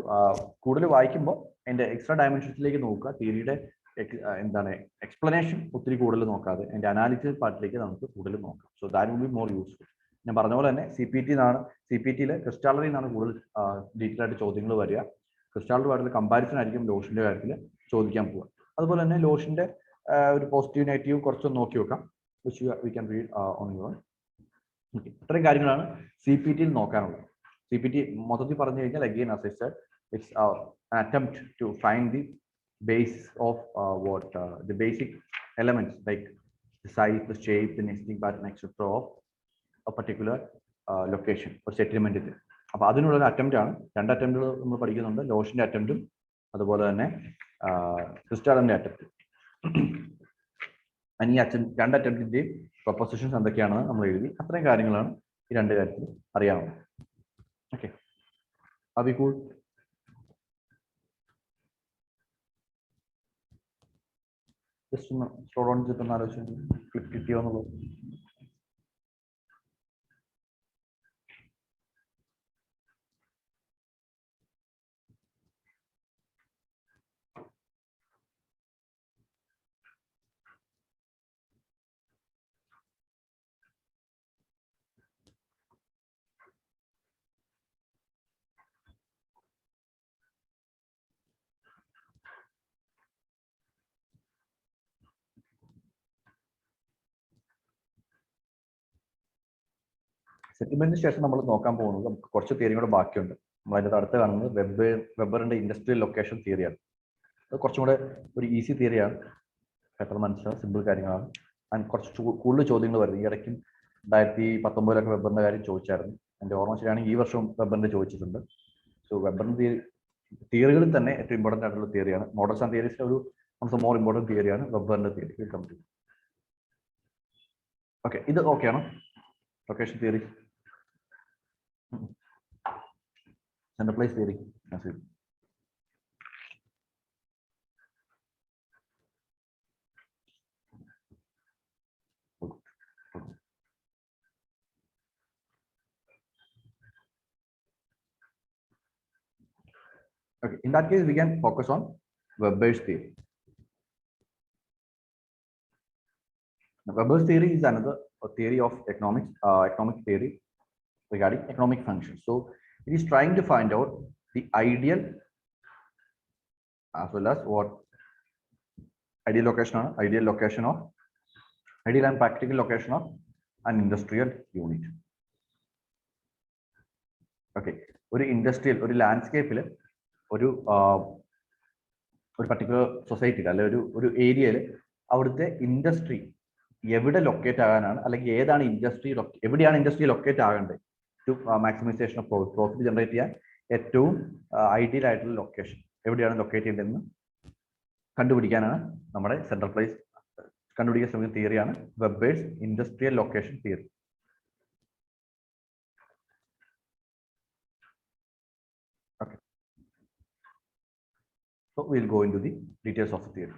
കൂടുതൽ വായിക്കുമ്പോൾ എൻ്റെ എക്സ്ട്രാ ഡയമെൻഷൻസിലേക്ക് നോക്കുക. തിയറിയുടെ എന്താണ് എക്സ്പ്ലനേഷൻ ഒത്തിരി കൂടുതൽ നോക്കാതെ എൻ്റെ അനാലിസിസ് പാർട്ടിലേക്ക് നമുക്ക് കൂടുതൽ നോക്കാം. So that will be more useful. ഞാൻ പറഞ്ഞ പോലെ തന്നെ സി പി ടിയിൽ ക്രിസ്റ്റാലറി നിന്നാണ് കൂടുതൽ ഡീറ്റെയിൽ ആയിട്ട് ചോദ്യങ്ങൾ വരിക. ക്രിസ്റ്റാലറുമായിട്ടുള്ള കമ്പാരിസൺ ആയിരിക്കും ലോഷിന്റെ കാര്യത്തിൽ ചോദിക്കാൻ പോവുക. അതുപോലെ തന്നെ ലോഷിന്റെ ഒരു പോസിറ്റീവ് നെഗറ്റീവ് കുറച്ചൊന്ന് നോക്കി നോക്കാം, which we can read on your. Okay, ഇത്രയും കാര്യങ്ങളാണ് സി പി ടിയിൽ നോക്കാനുള്ളത്. സി പി ടി മൊത്തത്തിൽ പറഞ്ഞു കഴിഞ്ഞാൽ again as I said it's an attempt to find the base of the basic elements like the size, the shape, the nesting pattern, etc. of a particular location or settlement. അപ്പോൾ അതിനുള്ള ഒരു attempt ആണ്. 2 അറ്റംപ്റ്റുകൾ നമ്മൾ പഠിക്കുന്നുണ്ട്, ലോഷിന്റെ അറ്റംപ്റ്റും അതുപോലെ തന്നെ ക്രിസ്റ്റാലിന്റെ അറ്റംപ്റ്റും. ഈ 2 അറ്റംപ്റ്റിന്റെയും propositions എന്തൊക്കെയാണെന്ന് നമ്മൾ എഴുതി. അത്രയും കാര്യങ്ങളാണ് ഈ 2 കാര്യത്തിൽ അറിയാവുന്നത്. ഓക്കെ, അബി കൂൾ. ജസ്റ്റ് ഒന്ന് സ്ലോ ഡൗൺ ചെയ്തിട്ടൊന്ന് ആലോചിച്ചു ക്ലിക്ക് കിട്ടിയോ എന്നുള്ളത്. സെറ്റിൽമെന്റിന് ശേഷം നമ്മൾ നോക്കാൻ പോകുന്നത് നമുക്ക് കുറച്ച് തിയറി കൂടെ ബാക്കിയുണ്ട്. നമ്മൾ അതിൻ്റെ അടുത്ത് കാണുന്നത് വെബറിന്റെ ഇൻഡസ്ട്രിയൽ ലൊക്കേഷൻ തിയറിയാണ്. അത് കുറച്ചും കൂടെ ഒരു ഈസി തിയറിയാണ്, പെട്ടെന്ന് മനസ്സിലാവും, സിമ്പിൾ കാര്യങ്ങളാണ്. ആൻഡ് കുറച്ച് കൂടുതൽ ചോദ്യങ്ങൾ വരുന്നത്. ഈ ഇടയ്ക്കും 2019 വെബറിന്റെ കാര്യം ചോദിച്ചായിരുന്നു. എൻ്റെ ഓർമ്മ ശരിയാണെങ്കിൽ ഈ വർഷം വെബറിന്റെ ചോദിച്ചിട്ടുണ്ട്. സോ വെബറിന്റെ തിയറികളിൽ തന്നെ ഏറ്റവും ഇമ്പോർട്ടൻ്റ് ആയിട്ടുള്ള തിയറിയാണ്. മോഡൽസ് ആൻഡ് തിയറീസിലെ ഒരു മോർ ഇമ്പോർട്ടൻറ്റ് തിയറിയാണ് വെബറിന്റെ തിയറി. ഓക്കെ, ഇത് ഓക്കെയാണോ location theory? Center place theory. That's it. Okay, in that case, we can focus on Weber's theory. Now, Weber's theory is another theory of economics, economic theory regarding economic functions. So it is trying to find out the ideal as well as what ideal location of ideal and practical location of an industrial unit. Okay, ഒരു industrial ഒരു ലാൻഡ്സ്കേപ്പിൽ ഒരു particular സൊസൈറ്റിയിൽ അല്ലെ ഒരു ഏരിയയിൽ അവിടുത്തെ industry എവിടെ locate ആകാനാണ് അല്ലെങ്കിൽ ഏതാണ് ഇൻഡസ്ട്രി എവിടെയാണ് ഇൻഡസ്ട്രി ലൊക്കേറ്റ് ആകേണ്ടത് to maximisation of profit generate ചെയ്യാൻ ഏറ്റവും ഐഡിയൽ ആയിട്ടുള്ള ലൊക്കേഷൻ എവിടെയാണ് ലൊക്കേറ്റ് ചെയ്യേണ്ടതെന്ന് കണ്ടുപിടിക്കാനാണ് നമ്മുടെ സെൻട്രൽ പ്ലേസ് കണ്ടുപിടിക്കാൻ ശ്രമിക്കുന്ന തിയറിയാണ് Weber's industrial location theory. Okay. So we'll go into the details of the theory.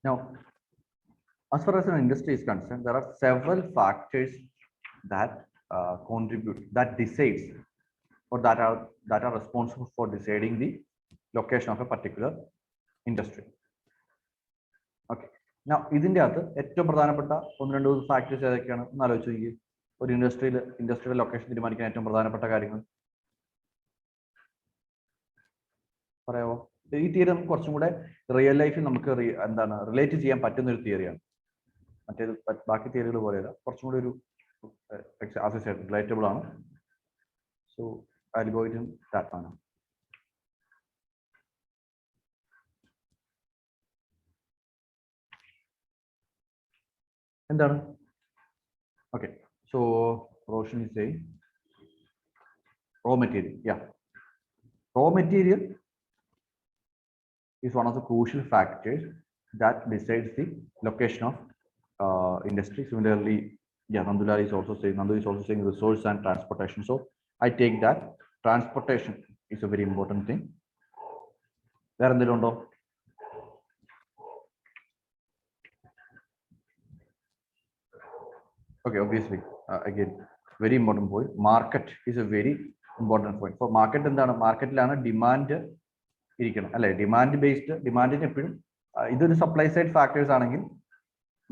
Now, as far as an industry is concerned, there are several factors that contribute, that decides, or that are responsible for deciding the location of a particular industry. Okay. Now, ഇതിന്റെ അകത്ത് ഏറ്റവും പ്രധാനപ്പെട്ട ഒന്ന് രണ്ട് factors ഏതൊക്കെയാണ് ഒന്ന് ആലോചിച്ച് നോക്കി. ഒരു ഇൻഡസ്ട്രിയൽ ലൊക്കേഷൻ തീരുമാനിക്കാൻ ഏറ്റവും പ്രധാനപ്പെട്ട കാര്യങ്ങൾ പറയാമോ? ഈ തിയറി നമുക്ക് കുറച്ചും കൂടെ റിയൽ ലൈഫിൽ നമുക്ക് എന്താണ് റിലേറ്റ് ചെയ്യാൻ പറ്റുന്ന ഒരു തിയറിയാണ്. മറ്റേത് ബാക്കി തിയറികൾ പോലെയല്ല, കുറച്ചും കൂടി ഒരു റിലേറ്റബിൾ ആണ്. So I will go in that manner. എന്താണ്? ഓക്കെ, സോ റോഷൻ is saying raw material. Yeah, raw material is one of the crucial factors that decides the location of industry. Similarly, yeah, Nandu is also saying resource and transportation. So I take that transportation is a very important thing. Where in the London? Okay, obviously, again, very important point. Market is a very important point. For market, market demand ഇരിക്കണം അല്ലെ? Demand based, ഡിമാൻഡിന് എപ്പോഴും ഇതൊരു supply side factors ആണെങ്കിൽ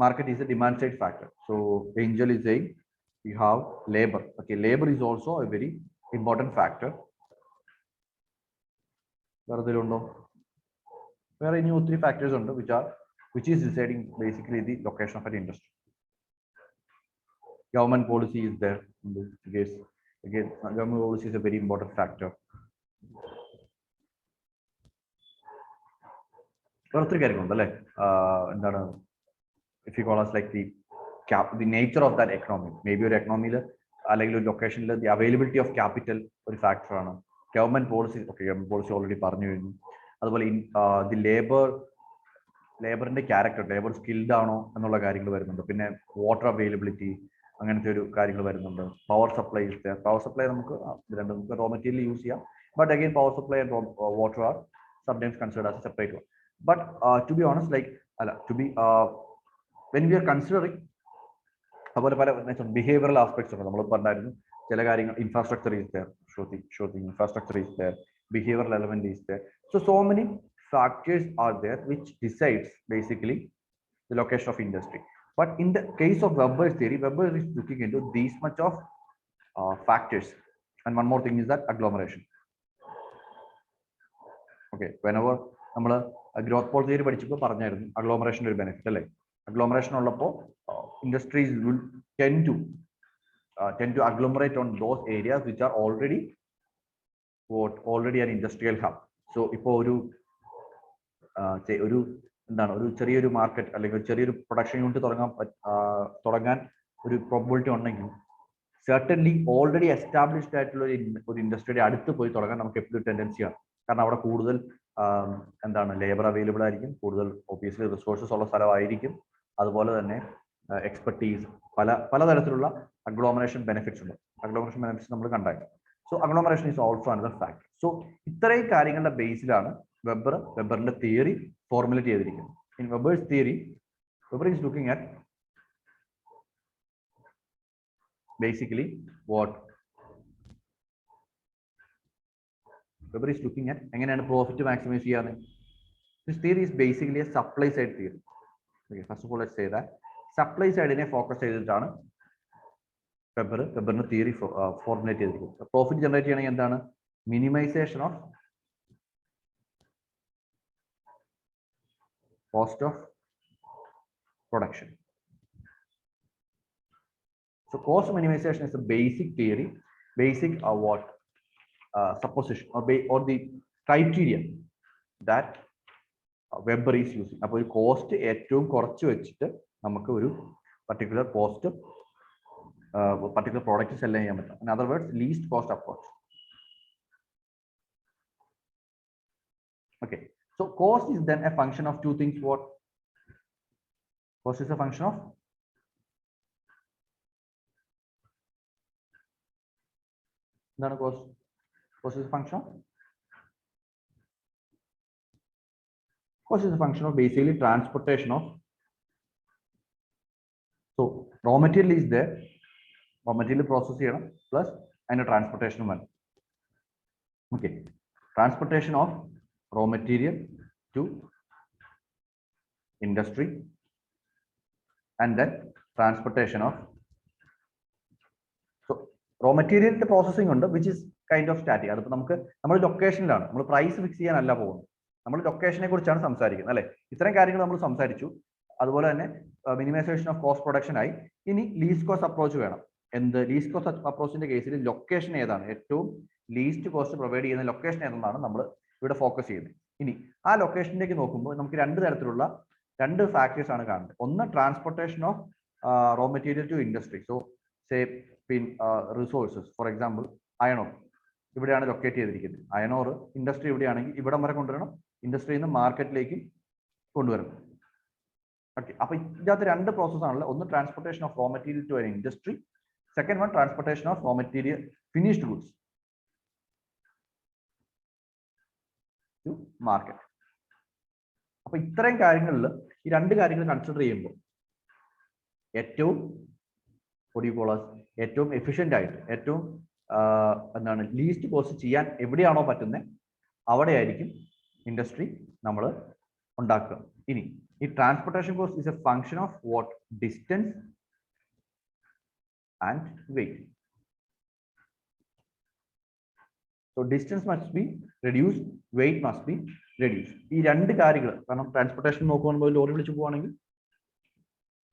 market is A demand side factor. So Angel is saying you have labour. Okay, labour is also A very important factor. വേറെ എന്തെങ്കിലും ഉണ്ടോ? വേറെ ഇനി ഒത്തിരി ഫാക്ടേഴ്സ് ഉണ്ട് which is deciding basically the location of an industry. Government policy is there in this case. Again, government policy is a very important factor. ഒത്തിരി കാര്യങ്ങളുണ്ട് അല്ലേ? എന്താണ്, if you call us like the nature of that economy, maybe ഒരു എക്കണോമിയിൽ അല്ലെങ്കിൽ ഒരു ലൊക്കേഷനിൽ the availability of capital ഒരു ഫാക്ടറാണ്. Government policy, okay, government policy already പറഞ്ഞു കഴിഞ്ഞു. അതുപോലെ ദി ലേബറിന്റെ ക്യാരക്ടർ, ലേബർ സ്കിൽഡ് ആണോ എന്നുള്ള കാര്യങ്ങൾ വരുന്നുണ്ട്. പിന്നെ വാട്ടർ അവൈലബിലിറ്റി, അങ്ങനത്തെ ഒരു കാര്യങ്ങൾ വരുന്നുണ്ട്. പവർ സപ്ലൈ, പവർ സപ്ലൈ നമുക്ക് രണ്ടും നമുക്ക് റോ മെറ്റീരിയൽ യൂസ് ചെയ്യാം. But again power supply and water are sometimes considered as a separate one. But to be honest, when we are considering അതുപോലെ പല ബിഹേവിയറൽ ആസ്പെക്ട്സ് ഉണ്ട്. നമ്മൾ പറഞ്ഞായിരുന്നു ചില കാര്യങ്ങൾ, infrastructure is there, infrastructure is there, behavioural element is there. So many factors are there which decides basically the location of industry. But in the case of Weber's theory, Weber is looking into these much of factors. And one more thing is that agglomeration. Okay, whenever നമ്മൾ growth Paul theory പഠിച്ചപ്പോൾ പറഞ്ഞായിരുന്നു agglomeration ഒരു benefit അല്ലേ? Agglomeration ഉള്ളപ്പോൾ industries will tend to agglomerate on those areas which are already an industrial hub. So ഇപ്പോൾ ഒരു എന്താണ്, ഒരു ചെറിയൊരു മാർക്കറ്റ് അല്ലെങ്കിൽ ചെറിയൊരു പ്രൊഡക്ഷൻ യൂണിറ്റ് തുടങ്ങാൻ ഒരു പ്രോബിലിറ്റി ഉണ്ടെങ്കിൽ certainly ഓൾറെഡി എസ്റ്റാബ്ലിഷ്ഡ് ആയിട്ടുള്ള ഒരു ഇൻഡസ്ട്രിയുടെ അടുത്ത് പോയി തുടങ്ങാൻ നമുക്ക് എപ്പോഴും ടെൻഡൻസിയാണ്. കാരണം അവിടെ കൂടുതൽ എന്താണ് ലേബർ അവൈലബിൾ ആയിരിക്കും, കൂടുതൽ ഒബിയസ്ലി റിസോഴ്സസ് ഉള്ള സ്ഥലമായിരിക്കും, അതുപോലെ തന്നെ എക്സ്പെർട്ടീസ്, പലതരത്തിലുള്ള അഗ്ലോമറേഷൻ ബെനിഫിറ്റ്സ് ഉണ്ട്. അഗ്ലോമറേഷൻ ബെനിഫിറ്റ്സ് നമ്മൾ കണ്ടായിരുന്നു. So agglomeration is also another factor. So ഇത്രയും കാര്യങ്ങളുടെ ബേസിലാണ് വെബറിന്റെ തിയറി ഫോർമുലേറ്റ് ചെയ്തിരിക്കുന്നത്. In വെബേഴ്സ് theory, weber is looking at basically what Weber is looking at എങ്ങനെയാണ് പ്രോഫിറ്റ് മാക്സിമൈസ് ചെയ്യാന്ന്. This theory is basically a supply side theory. Okay, first of all let's say that supply side നെ focus ചെയ്തിട്ടാണ് വെബറിന്റെ theory formulate ചെയ്തിരിക്കുന്നത്. Profit generate ചെയ്യണമെങ്കിൽ എന്താണ്? Minimization of cost of production. So cost minimization is a basic theory, basic supposition or the criteria that Weber is using. അപ്പോൾ ഒരു cost ഏറ്റവും കുറച്ച് വെച്ചിട്ട് നമുക്ക് ഒരു particular cost particular product cell ചെയ്യാൻ പറ്റും. In other words, least cost approach. Okay, so cost is then a function of two things. What? Cost is a function of cost. Cost is a function. Cost is a function of basically transportation of. So raw material is there, raw material process here plus and a transportation one. Okay, transportation of raw material to industry and then transportation of. Raw മെറ്റീരിയലിന്റെ processing ഉണ്ട്, which is kind of static. അതിപ്പോൾ നമ്മൾ ലൊക്കേഷനിലാണ്, നമ്മൾ price fix ചെയ്യാനല്ല പോകുന്നത്, നമ്മൾ ലൊക്കേഷനെ കുറിച്ചാണ് സംസാരിക്കുന്നത് അല്ലെ. ഇത്തരം കാര്യങ്ങൾ നമ്മൾ സംസാരിച്ചു. അതുപോലെ തന്നെ മിനിമൈസേഷൻ ഓഫ് കോസ്റ്റ് പ്രൊഡക്ഷൻ ആയി. ഇനി ലീസ്റ്റ് കോസ്റ്റ് അപ്രോച്ച് വേണം. എന്ത് ലീസ്റ്റ് കോസ്റ്റ് അപ്രോച്ചിന്റെ കേസിൽ ലൊക്കേഷൻ ഏതാണ്, ഏറ്റവും ലീസ്റ്റ് കോസ്റ്റ് പ്രൊവൈഡ് ചെയ്യുന്ന ലൊക്കേഷൻ ഏതെന്നാണ് നമ്മൾ ഇവിടെ ഫോക്കസ് ചെയ്യുന്നത്. ഇനി ആ ലൊക്കേഷനിലേക്ക് നോക്കുമ്പോൾ നമുക്ക് രണ്ട് ഫാക്ടേഴ്സ് ആണ് കാണുന്നത്. ഒന്ന് transportation of raw material to industry. So say resources, for example iron ore ഇവിടെയാണ് ലൊക്കേറ്റ് ചെയ്തിരിക്കുന്നത്. അയൺ ഓർ ഇൻഡസ്ട്രി ഇവിടെയാണെങ്കിൽ ഇവിടം വരെ കൊണ്ടുവരണം, ഇൻഡസ്ട്രിയിൽ നിന്ന് മാർക്കറ്റിലേക്ക് കൊണ്ടുവരണം. ഓക്കെ, അപ്പൊ ഇതിനകത്ത് രണ്ട് പ്രോസസ് ആണല്ലോ. ഒന്ന് transportation of raw material to an industry, second one transportation of raw material finished goods to market. അപ്പൊ ഇത്രയും കാര്യങ്ങളിൽ ഈ രണ്ട് കാര്യങ്ങൾ കൺസിഡർ ചെയ്യുമ്പോൾ ഏറ്റവും ഏറ്റവും എഫിഷ്യന്റ് ആയിട്ട് ഏറ്റവും എന്താണ് ലീസ്റ്റ് കോസ്റ്റ് ചെയ്യാൻ എവിടെയാണോ പറ്റുന്നത് അവിടെയായിരിക്കും ഇൻഡസ്ട്രി നമ്മൾ ഉണ്ടാക്കുക. ഇനി ഈ transportation cost is a function of what? Distance and weight. So distance must be reduce, weight must be reduce. ഈ രണ്ട് കാര്യങ്ങൾ, കാരണം ട്രാൻസ്പോർട്ടേഷൻ നോക്കുമ്പോൾ ലോറി വിളിച്ച് പോവുകയാണെങ്കിൽ,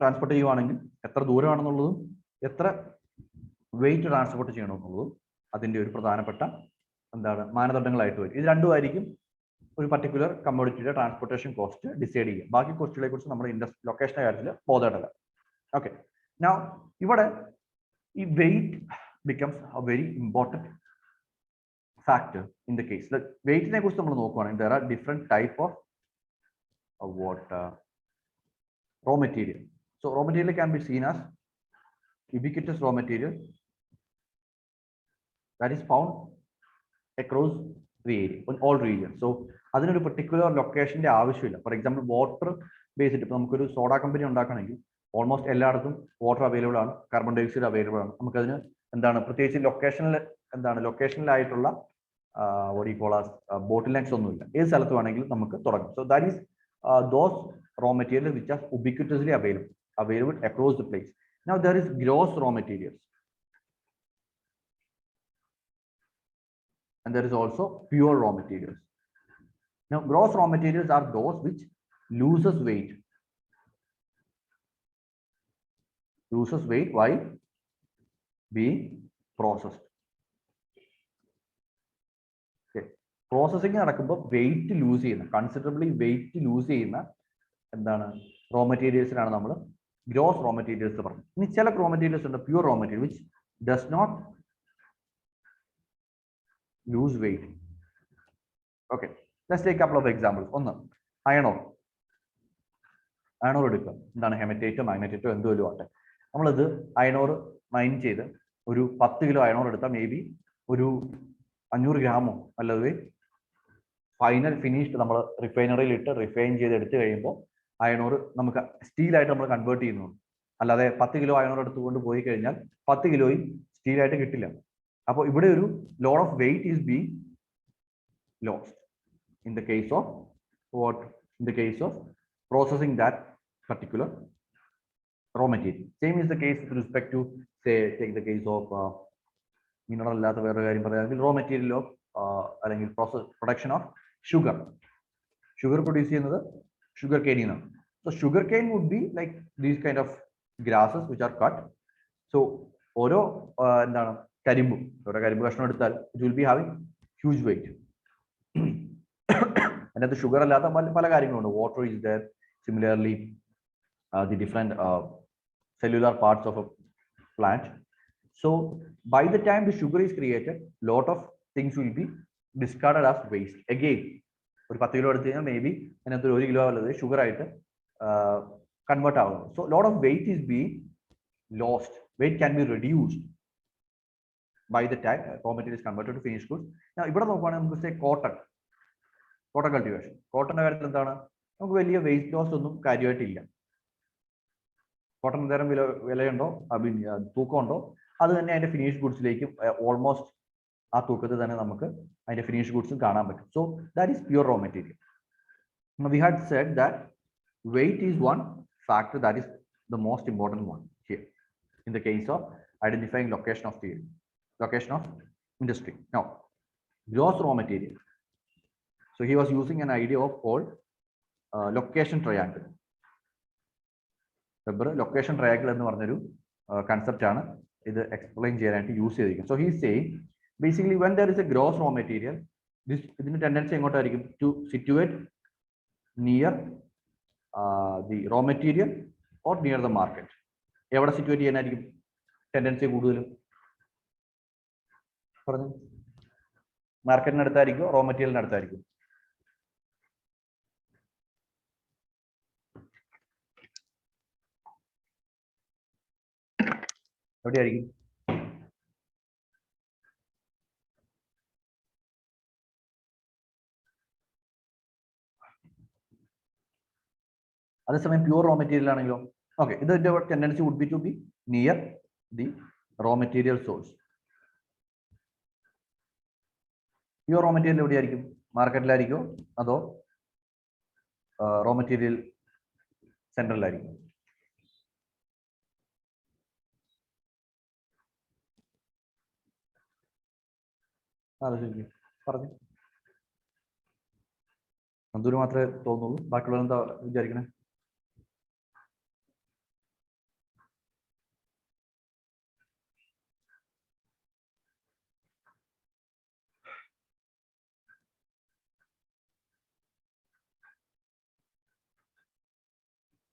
ട്രാൻസ്പോർട്ട് ചെയ്യുവാണെങ്കിൽ എത്ര ദൂരമാണെന്നുള്ളതും എത്ര വെയിറ്റ് ട്രാൻസ്പോർട്ട് ചെയ്യണമെന്നുള്ളതും അതിൻ്റെ ഒരു പ്രധാനപ്പെട്ട മാനദണ്ഡങ്ങളായിട്ട് വരും. ഇത് രണ്ടുമായിരിക്കും ഒരു പർട്ടിക്കുലർ കമ്മോഡിറ്റിയുടെ ട്രാൻസ്പോർട്ടേഷൻ കോസ്റ്റ് ഡിസൈഡ് ചെയ്യുക. ബാക്കി കോസ്റ്റുകളെ കുറിച്ച് നമ്മൾ ലൊക്കേഷൻ്റെ കാര്യത്തിൽ ബോധേഡല്ല. ഓക്കെ, നൗ ഇവിടെ ഈ weight becomes a very important factor in the case. വെയിറ്റിനെ കുറിച്ച് നമ്മൾ നോക്കുകയാണെങ്കിൽ there are different type of raw material. So raw material can be seen as ubiquitous raw material that is found across the area, in all regions. So അതിനൊരു particular ലൊക്കേഷന്റെ ആവശ്യമില്ല. For example water based, ഇപ്പൊ നമുക്കൊരു soda company ഉണ്ടാക്കണമെങ്കിൽ almost എല്ലായിടത്തും water available ആണ്, carbon dioxide available ആണ്. നമുക്കതിന് പ്രത്യേകിച്ച് ലൊക്കേഷനിലായിട്ടുള്ള ബോട്ടിൽ നെക്സ് ഒന്നുമില്ല. ഏത് സ്ഥലത്ത് വേണമെങ്കിലും നമുക്ക് തുടങ്ങാം. So that is those raw material which are ubiquitously available across the place. Now there is gross raw materials and there is also pure raw materials. Now gross raw materials are those which loses weight while being processed. Okay, processing നടക്കുമ്പോൾ weight lose ചെയ്യുന്ന, considerably weight lose ചെയ്യുന്ന raw മെറ്റീരിയൽസിനാണ് നമ്മൾ gross raw materials പറഞ്ഞത്. ഇനി ചില raw materials ഉണ്ട്, pure raw material which does not lose weight. Okay, Let's take a couple of examples. ഒന്ന് അയൺ ഓർ എടുക്കുക. എന്താണ് ഹെമറ്റേറ്റോ മാഗ്നറ്റേറ്റോ എന്തുപോലും ആട്ടെ. നമ്മളിത് അയൺ ഓർ മൈൻ ചെയ്ത് ഒരു 10 കിലോ അയൺ ഓർ എടുത്താൽ മേ ബി ഒരു 500 ഗ്രാമോ അല്ലാതെ ഫൈനൽ ഫിനിഷ്ഡ് നമ്മൾ റിഫൈനറിയിൽ ഇട്ട് റിഫൈൻ ചെയ്ത് എടുത്തു കഴിയുമ്പോൾ അയൺ ഓർ നമുക്ക് സ്റ്റീലായിട്ട് നമ്മൾ കൺവേർട്ട് ചെയ്യുന്നുണ്ട്. അല്ലാതെ 10 കിലോ അയൺ ഓർ എടുത്തുകൊണ്ട് പോയി കഴിഞ്ഞാൽ 10 കിലോയും സ്റ്റീലായിട്ട് കിട്ടില്ല. അപ്പോൾ ഇവിടെ ഒരു load of weight is being lost in the case of what? In the case of processing that particular raw material. Same is the case with respect to, say, take the case of mineral latha vera karyam parayakil raw material of allengil process production of sugar produce cheyyunnathu sugar cane is. So sugar cane would be like these kind of grasses which are cut. So oro endana karimbu kashna eduthal it will be having huge weight. And the sugar allada pala കാര്യങ്ങളുണ്ട്. Water is there. Similarly, the different cellular parts of a plant. So by the time the sugar is created, lot of things will be discarded as waste. Again, ഒരു 10 kilo എടുത്തു കഴിഞ്ഞാൽ may be അതിനകത്ത് 1 kilo ഉള്ളത് sugar ആയിട്ട് convert ആവുന്നു. So lot of weight is being lost. Weight can be reduced by the time raw material is converted to finished goods. Now ഇവിടെ നോക്കുകയാണെങ്കിൽ നമുക്ക് സേ കോട്ടൺ കൾട്ടിവേഷൻ. കോട്ടന്റെ കാര്യത്തിൽ എന്താണ്, നമുക്ക് വലിയ വെയിറ്റ് ലോസ് ഒന്നും കാര്യമായിട്ടില്ല. കോട്ടൺ തരം വിലയുണ്ടോ തൂക്കമുണ്ടോ അത് തന്നെ അതിന്റെ ഫിനിഷ് ഗുഡ്സിലേക്ക് ഓൾമോസ്റ്റ് ആ തൂക്കത്തിൽ തന്നെ നമുക്ക് അതിന്റെ ഫിനിഷ് ഗുഡ്സും കാണാൻ പറ്റും. So that is pure raw material. We had said that weight is one factor that is the most important one here in the case of identifying location of industry. Now, gross raw material. So he was using an idea of called location triangle. Remember, location triangle ennu parnyoru concept aanu idu explain cheyanayittu use cheyirikkum. So he is saying basically when there is a gross raw material, this idinte tendency engotta irikkum to situate near the raw material or near the market. Evada situate cheyanayirikkum tendency koodulum പറഞ്ഞു, മാർക്കറ്റിനടുത്തായിരിക്കും raw മെറ്റീരിയലിനടുത്തായിരിക്കും? എവിടെയായിരിക്കും? അതേസമയം pure raw material ആണെങ്കിലോ okay, ഇതിന്റെ tendency would be to be near the raw material source. Pure raw material എവിടെയായിരിക്കും? മാർക്കറ്റിലായിരിക്കും അതോ raw material സെന്ററിലായിരിക്കും? പറഞ്ഞു, നന്ദൂര് മാത്രമേ തോന്നുള്ളൂ, ബാക്കിയുള്ളവർ എന്താ വിചാരിക്കണേ?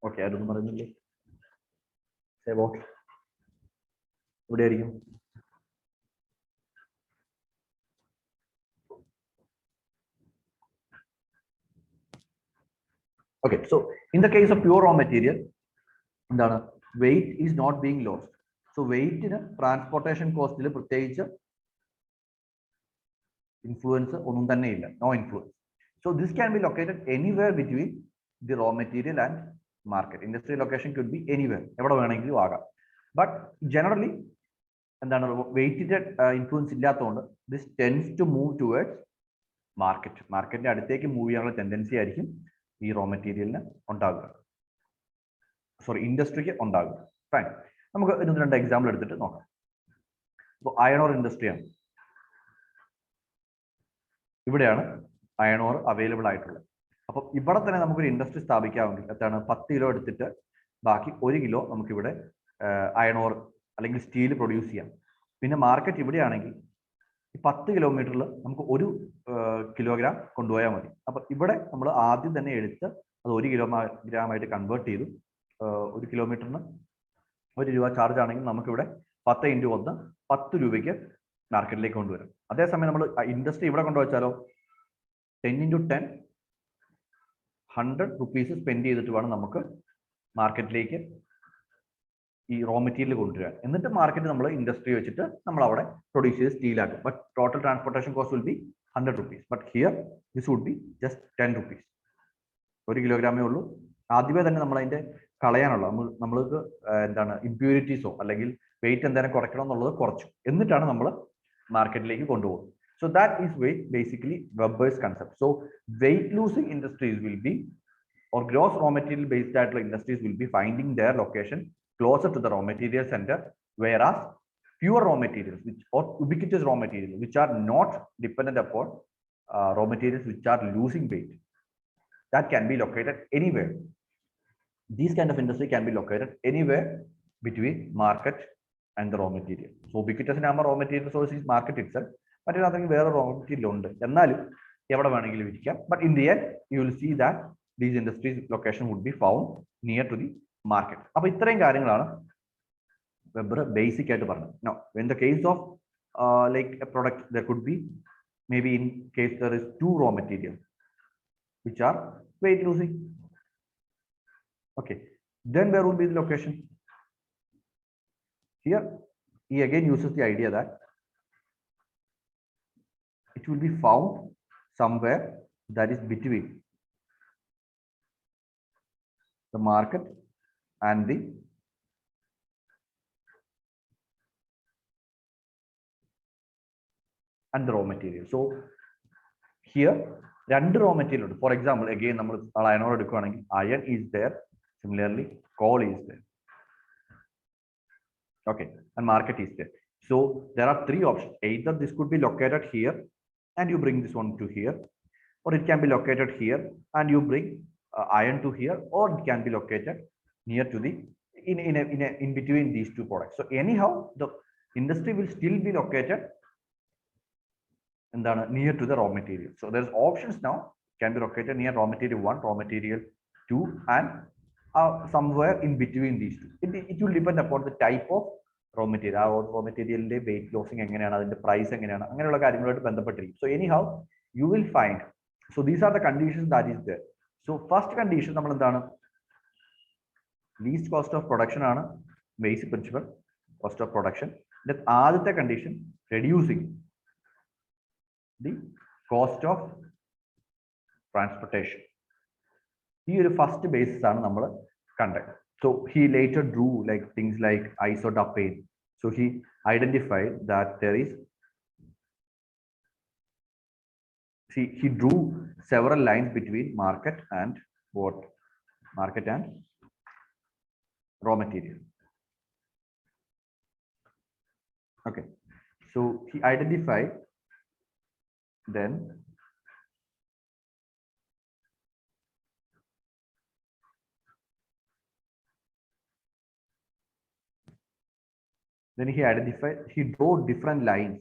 ഓക്കെ, ആരൊന്നും പറയുന്നില്ലേ? എവിടെയായിരിക്കും? Okay, so in the case of pure raw material, എന്താണ്, weight is not being lost. So weight ന് ട്രാൻസ്പോർട്ടേഷൻ കോസ്റ്റിൽ പ്രത്യേകിച്ച് ഇൻഫ്ലുവൻസ് ഒന്നും തന്നെ ഇല്ല, no influence. So this can be located anywhere between the raw material and market. Industry location could be anywhere, എവിടെ വേണമെങ്കിലും ആകാം. But generally എന്താണ്, വെയിറ്റിന്റെ ഇൻഫ്ലുവൻസ് ഇല്ലാത്തതുകൊണ്ട് this tends to move towards market. മാർക്കറ്റിന്റെ അടുത്തേക്ക് മൂവ് ചെയ്യാനുള്ള ടെൻഡൻസി ആയിരിക്കും ഈ റോ മെറ്റീരിയലിന് ഉണ്ടാകുക, സോറി ഇൻഡസ്ട്രിക്ക് ഉണ്ടാകുക. ഫൈൻ, നമുക്ക് ഇതിന് 2 എക്സാമ്പിൾ എടുത്തിട്ട് നോക്കാം. ഇപ്പോൾ അയൺ ഓർ ഇൻഡസ്ട്രിയാണ്, ഇവിടെയാണ് അയൺ ഓർ അവൈലബിൾ ആയിട്ടുള്ളത്. അപ്പം ഇവിടെ തന്നെ നമുക്കൊരു ഇൻഡസ്ട്രി സ്ഥാപിക്കാമെങ്കിൽ എത്താണ്, 10 കിലോ എടുത്തിട്ട് ബാക്കി 1 കിലോ നമുക്കിവിടെ അയൺ ഓർ അല്ലെങ്കിൽ സ്റ്റീൽ പ്രൊഡ്യൂസ് ചെയ്യാം. പിന്നെ മാർക്കറ്റ് ഇവിടെയാണെങ്കിൽ 10 കിലോമീറ്ററിൽ നമുക്ക് 1 കിലോഗ്രാം കൊണ്ടുപോയാൽ മതി. അപ്പൊ ഇവിടെ നമ്മൾ ആദ്യം തന്നെ എടുത്ത് അത് 1 കിലോഗ്രാമായിട്ട് കൺവേർട്ട് ചെയ്തു. 1 കിലോമീറ്ററിന് 1 രൂപ ചാർജ് ആണെങ്കിൽ നമുക്കിവിടെ 10 × 1 10 രൂപയ്ക്ക് മാർക്കറ്റിലേക്ക് കൊണ്ടുവരും. അതേസമയം നമ്മൾ ഇൻഡസ്ട്രി ഇവിടെ കൊണ്ടുവച്ചാലോ, 10 into 10, 100 rupees spend ചെയ്തിട്ട് വേണം നമുക്ക് മാർക്കറ്റിലേക്ക് ഈ റോ മെറ്റീരിയൽ കൊണ്ടുവരാൻ. എന്നിട്ട് മാർക്കറ്റ് നമ്മൾ ഇൻഡസ്ട്രി വെച്ചിട്ട് നമ്മൾ അവിടെ പ്രൊഡ്യൂസ് ചെയ്ത് സ്റ്റീലാക്കും. But total transportation cost will be 100 rupees. But here this would be just 10 rupees. 1 കിലോഗ്രാമേ ഉള്ളൂ. ആദ്യമേ തന്നെ നമ്മൾ അതിന്റെ കളയാനുള്ള നമ്മൾക്ക് എന്താണ് ഇമ്പ്യൂരിറ്റീസോ അല്ലെങ്കിൽ വെയിറ്റ് എന്തായാലും കുറയ്ക്കണം എന്നുള്ളത് കുറച്ചു. എന്നിട്ടാണ് നമ്മൾ മാർക്കറ്റിലേക്ക് കൊണ്ടുപോകുന്നത്. So that is basically Weber's concept. So weight losing industries will be, or gross raw material based industries will be finding their location closer to the raw material center, whereas pure raw materials, which or ubiquitous raw materials, which are not dependent upon raw materials which are losing weight, that can be located anywhere. These kind of industry can be located anywhere between market and the raw material. So ubiquitous raw material source is market itself. മറ്റൊരു വേറെ raw material ഉണ്ട്, എന്നാലും എവിടെ വേണമെങ്കിലും ഇരിക്കാം. But in the end you will see that these industries location would be found near to the market. അപ്പൊ ഇത്രയും കാര്യങ്ങളാണ് വെബർ ബേസിക് ആയിട്ട് പറഞ്ഞത്. No in the case of like a product there could be may be in case there is 2 raw material which are weight losing. Okay, then where would be the location? Here he again uses the idea that it will be found somewhere that is between the market and the raw material. So here രണ്ട് raw material ഉണ്ട്. For example, again നമ്മൾ അയനോട് എടുക്കുകയാണെങ്കിൽ iron is there, similarly coal is there. Okay, and market is there. So there are 3 options. Either this could be located here and you bring this one to here, or it can be located here and you bring iron to here, or it can be located near to the in between these 2 products. So anyhow the industry will still be located near to the raw material. So there's options now. It can be located near raw material 1, raw material 2, and somewhere in between these 2. It will depend upon the type of raw material. ആ raw materialന്റെ weight losing എങ്ങനെയാണ്, അതിന്റെ price എങ്ങനെയാണ്, അങ്ങനെയുള്ള കാര്യങ്ങളായിട്ട് ബന്ധപ്പെട്ടിരിക്കും. So anyhow you will find, so these are the conditions that is there. So first condition നമ്മൾ എന്താണ്, least cost of production ആണ് basic principle, cost of production. ആദ്യത്തെ condition reducing the cost of transportation. ഈ ഒരു first basis ആണ് നമ്മൾ കണ്ടത്. So he later drew like things like isodapane. So he identified that there is, he drew several lines between market and what? Market and raw material. Okay, so he identified then he drew different lines